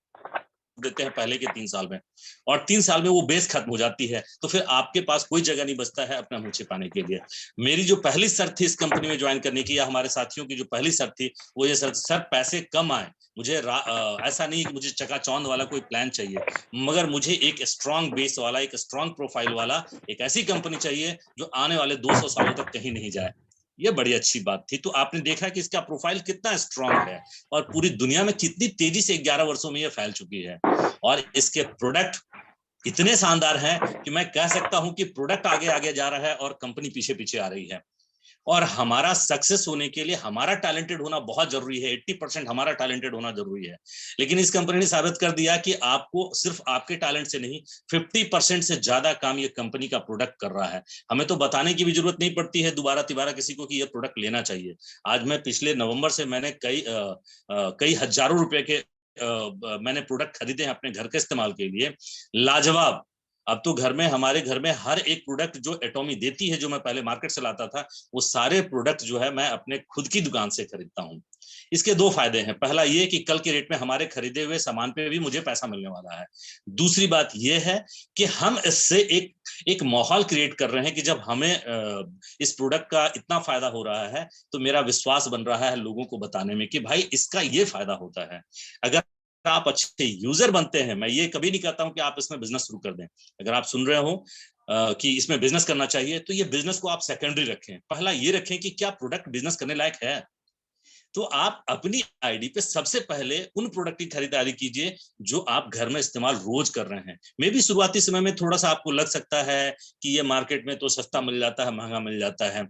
देते हैं पहले के 3 साल में, और 3 साल में वो बेस खत्म हो जाती है, तो फिर आपके पास कोई जगह नहीं बचता है अपना मुंह छिपाने के लिए। मेरी जो पहली शर्त थी इस कंपनी में ज्वाइन करने की, या हमारे साथियों की जो पहली शर्त थी, वो ये शर्त, सर पैसे कम आए, मुझे ऐसा नहीं कि मुझे चकाचौंध वाला कोई प्लान चाहिए, मगर मुझे एक स्ट्रांग बेस वाला, एक स्ट्रांग प्रोफाइल वाला एक ऐसी कंपनी चाहिए जो आने वाले 200 सालों तक कहीं नहीं जाए। ये बड़ी अच्छी बात थी। तो आपने देखा कि इसका प्रोफाइल कितना स्ट्रांग है और पूरी दुनिया में कितनी तेजी से 11 वर्षों में ये फैल चुकी है। और इसके प्रोडक्ट इतने शानदार हैं कि मैं कह सकता हूं कि प्रोडक्ट आगे आगे जा रहा है और कंपनी पीछे पीछे आ रही है। और हमारा सक्सेस होने के लिए हमारा टैलेंटेड होना बहुत जरूरी है। 80% हमारा टैलेंटेड होना जरूरी है। लेकिन इस कंपनी ने साबित कर दिया कि आपको सिर्फ आपके टैलेंट से नहीं, 50% से ज्यादा काम ये कंपनी का प्रोडक्ट कर रहा है। हमें तो बताने की भी जरूरत नहीं पड़ती है दोबारा तिबारा किसी को कि ये प्रोडक्ट लेना चाहिए। आज मैं पिछले नवंबर से मैंने कई हजारों रुपए के मैंने प्रोडक्ट खरीदे हैं अपने घर के इस्तेमाल के लिए। लाजवाब। अब तो हमारे घर में हर एक प्रोडक्ट जो एटॉमी देती है, जो मैं पहले मार्केट से लाता था, वो सारे प्रोडक्ट जो है मैं अपने खुद की दुकान से खरीदता हूँ। इसके 2 फायदे हैं। पहला ये कि कल के रेट में हमारे खरीदे हुए सामान पे भी मुझे पैसा मिलने वाला है। दूसरी बात ये है कि हम इससे एक माहौल क्रिएट कर रहे हैं कि जब हमें इस प्रोडक्ट का इतना फायदा हो रहा है तो मेरा विश्वास बन रहा है लोगों को बताने में कि भाई इसका ये फायदा होता है। अगर आप अच्छे यूजर बनते हैं, मैं ये कभी नहीं कहता हूं कि आप इसमें बिजनेस शुरू कर दें। अगर आप सुन रहे हो कि इसमें बिजनेस करना चाहिए, तो ये बिजनेस को आप सेकेंडरी रखें। पहला ये रखें कि क्या प्रोडक्ट बिजनेस करने लायक है। तो आप अपनी आईडी पे सबसे पहले उन प्रोडक्ट की खरीदारी कीजिए जो आप घर में इस्तेमाल रोज कर रहे हैं। मे भी शुरुआती समय में थोड़ा सा आपको लग सकता है कि ये मार्केट में तो सस्ता मिल जाता है, महंगा मिल जाता है।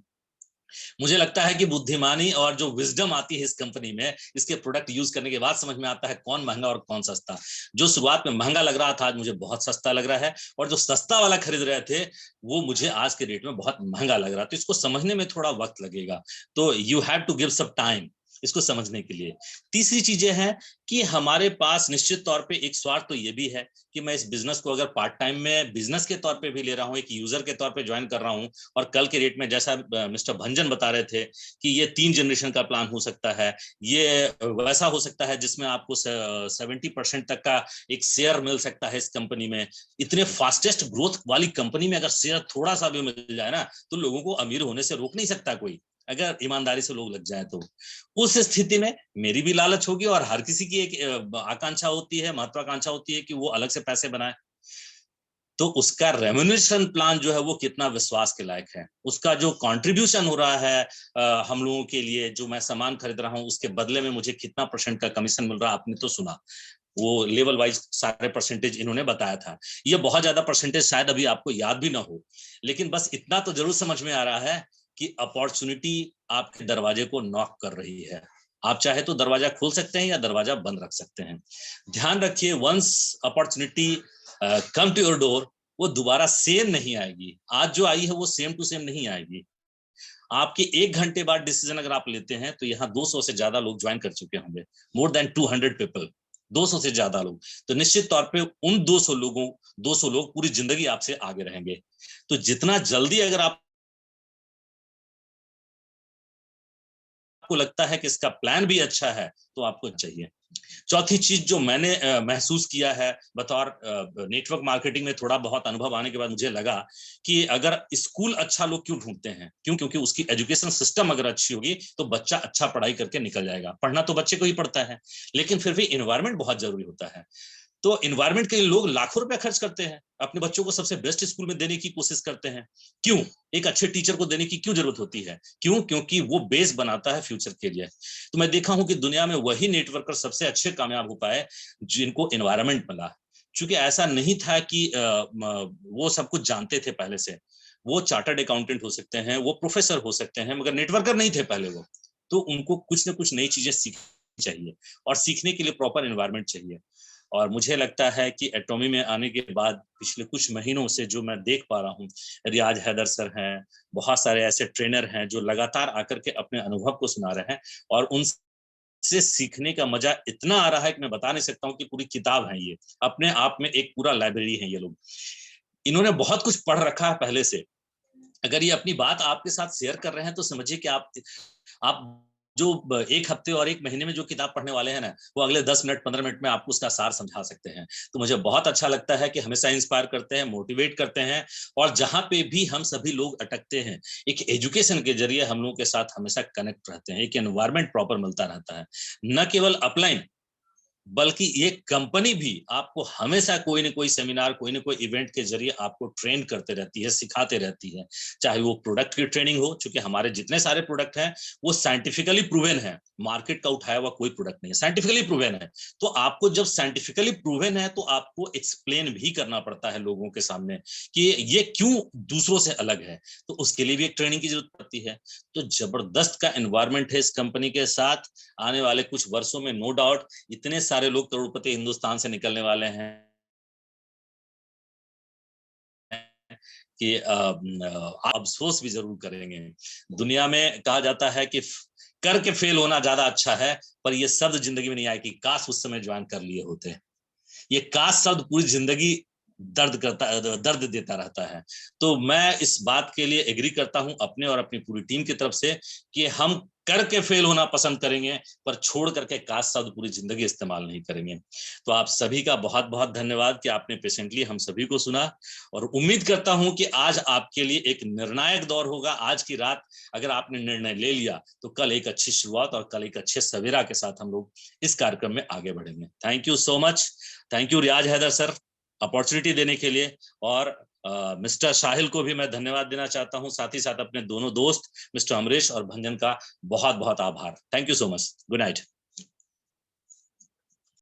मुझे लगता है कि बुद्धिमानी और जो विजडम आती है इस कंपनी में, इसके प्रोडक्ट यूज करने के बाद समझ में आता है कौन महंगा और कौन सस्ता। जो शुरुआत में महंगा लग रहा था आज मुझे बहुत सस्ता लग रहा है, और जो सस्ता वाला खरीद रहे थे वो मुझे आज के रेट में बहुत महंगा लग रहा है। तो इसको समझने में थोड़ा वक्त लगेगा, तो you have to give some time इसको समझने के लिए। तीसरी चीजें हैं कि हमारे पास निश्चित तौर पे एक स्वार्थ तो ये भी है कि मैं इस बिजनेस को अगर पार्ट टाइम में बिजनेस के तौर पे भी ले रहा हूं, एक यूजर के तौर पे ज्वाइन कर रहा हूं, और कल के रेट में जैसा मिस्टर भंजन बता रहे थे कि ये 3 जनरेशन का प्लान हो सकता है, ये वैसा हो सकता है जिसमें आपको 70% तक का एक शेयर मिल सकता है इस कंपनी में। इतने फास्टेस्ट ग्रोथ वाली कंपनी में अगर शेयर थोड़ा सा भी मिल जाए ना, तो लोगों को अमीर होने से रोक नहीं सकता कोई, अगर ईमानदारी से लोग लग जाए तो। उस स्थिति में मेरी भी लालच होगी और हर किसी की एक आकांक्षा होती है, महत्वाकांक्षा होती है कि वो अलग से पैसे बनाए। तो उसका रेम्यूनरेशन प्लान जो है वो कितना विश्वास के लायक है, उसका जो कंट्रीब्यूशन हो रहा है हम लोगों के लिए, जो मैं सामान खरीद रहा हूं उसके बदले में मुझे कितना % का कमीशन मिल रहा है, आपने तो सुना, वो लेवल वाइज सारे परसेंटेज इन्होंने बताया था। ये बहुत ज्यादा परसेंटेज शायद अभी आपको याद भी ना हो, लेकिन बस इतना तो जरूर समझ में आ रहा है कि अपॉर्चुनिटी आपके दरवाजे को नॉक कर रही है। आप चाहे तो दरवाजा खोल सकते हैं या दरवाजा बंद रख सकते हैं। ध्यान रखिए, once opportunity come to your door, वो दोबारा सेम नहीं आएगी। आज जो आई है वो सेम टू सेम नहीं आएगी। आपके 1 घंटे बाद डिसीजन अगर आप लेते हैं तो यहाँ 200 से ज्यादा लोग ज्वाइन कर चुके होंगे, मोर देन 200 पीपल, 200 से ज्यादा लोग। तो निश्चित तौर पे उन 200 लोग पूरी जिंदगी आपसे आगे रहेंगे। तो जितना जल्दी अगर आप आपको लगता है कि इसका प्लान भी अच्छा है तो आपको चाहिए। चौथी चीज जो मैंने महसूस किया है बतौर नेटवर्क मार्केटिंग में थोड़ा बहुत अनुभव आने के बाद मुझे लगा कि अगर स्कूल अच्छा लोग क्यों ढूंढते हैं, क्योंकि उसकी एजुकेशन सिस्टम अगर अच्छी होगी तो बच्चा अच्छा पढ़ाई करके निकल जाएगा। पढ़ना तो बच्चे को ही पड़ता है, लेकिन फिर भी इन्वायरमेंट बहुत जरूरी होता है। तो इन्वायरमेंट के लिए लोग लाखों रुपए खर्च करते हैं, अपने बच्चों को सबसे बेस्ट स्कूल में देने की कोशिश करते हैं। क्यों? एक अच्छे टीचर को देने की क्यों जरूरत होती है? क्यों? क्योंकि वो बेस बनाता है फ्यूचर के लिए। तो मैं देखा हूं कि दुनिया में वही नेटवर्कर सबसे अच्छे कामयाब हो पाए जिनको एनवायरनमेंट मिला। क्योंकि ऐसा नहीं था कि वो सब कुछ जानते थे पहले से। वो चार्टर्ड अकाउंटेंट हो सकते हैं, वो प्रोफेसर हो सकते हैं, मगर नेटवर्कर नहीं थे पहले वो। तो उनको कुछ ना कुछ नई चीजें सीखनी चाहिए और सीखने के लिए प्रॉपर एनवायरनमेंट चाहिए। और मुझे लगता है कि एटॉमी में आने के बाद पिछले कुछ महीनों से जो मैं देख पा रहा हूँ, रियाज हैदर सर हैं, बहुत सारे ऐसे ट्रेनर हैं जो लगातार आकर के अपने अनुभव को सुना रहे हैं और उनसे सीखने का मजा इतना आ रहा है कि मैं बता नहीं सकता हूँ कि पूरी किताब है ये, अपने आप में एक पूरा लाइब्रेरी है ये लोग। इन्होंने बहुत कुछ पढ़ रखा है पहले से। अगर ये अपनी बात आपके साथ शेयर कर रहे हैं तो समझिए कि आप जो 1 हफ्ते और 1 महीने में जो किताब पढ़ने वाले हैं ना, वो अगले 10 मिनट 15 मिनट में आपको उसका सार समझा सकते हैं। तो मुझे बहुत अच्छा लगता है कि हमेशा इंस्पायर करते हैं, मोटिवेट करते हैं और जहां पे भी हम सभी लोग अटकते हैं, एक एजुकेशन के जरिए हम लोगों के साथ हमेशा कनेक्ट रहते हैं, एक एनवायरमेंट प्रॉपर मिलता रहता है। न केवल अपलाइन बल्कि ये कंपनी भी आपको हमेशा कोई ना कोई सेमिनार, कोई ना कोई इवेंट के जरिए आपको ट्रेन करते रहती है, सिखाते रहती है। चाहे वो प्रोडक्ट की ट्रेनिंग हो, क्योंकि हमारे जितने सारे प्रोडक्ट हैं वो साइंटिफिकली प्रूवन है, मार्केट का उठाया हुआ कोई प्रोडक्ट नहीं है, साइंटिफिकली प्रूवन है। तो आपको जब साइंटिफिकली प्रूवन है तो आपको एक्सप्लेन भी करना पड़ता है लोगों के सामने कि ये क्यों दूसरों से अलग है, तो उसके लिए भी एक ट्रेनिंग की जरूरत पड़ती है। तो जबरदस्त का एनवायरमेंट है इस कंपनी के साथ। आने वाले कुछ वर्षों में नो डाउट इतने सारे लोग करोड़पति हिंदुस्तान से निकलने वाले हैं कि अफसोस भी जरूर करेंगे। दुनिया में कहा जाता है कि करके फेल होना ज्यादा अच्छा है, पर यह शब्द जिंदगी में नहीं आया कि काश उस समय ज्वाइन कर लिए होते। ये काश शब्द पूरी जिंदगी दर्द देता रहता है। तो मैं इस बात के लिए एग्री करता हूं अपने और अपनी पूरी टीम की तरफ से कि हम करके फेल होना पसंद करेंगे, पर छोड़ करके काश शब्द पूरी जिंदगी इस्तेमाल नहीं करेंगे। तो आप सभी का बहुत बहुत धन्यवाद कि आपने पेशेंटली हम सभी को सुना और उम्मीद करता हूं कि आज आपके लिए एक निर्णायक दौर होगा। आज की रात अगर आपने निर्णय ले लिया तो कल एक अच्छी शुरुआत और कल एक अच्छे सवेरा के साथ हम लोग इस कार्यक्रम में आगे बढ़ेंगे। Thank you so much. Thank you Riyaz Haidar sir opportunity देने के लिए, और मिस्टर साहिल को भी मैं धन्यवाद देना चाहता हूं। साथ ही साथ अपने दोनों दोस्त मिस्टर अमरीश और भंजन का बहुत बहुत आभार। Thank you so much. Good night.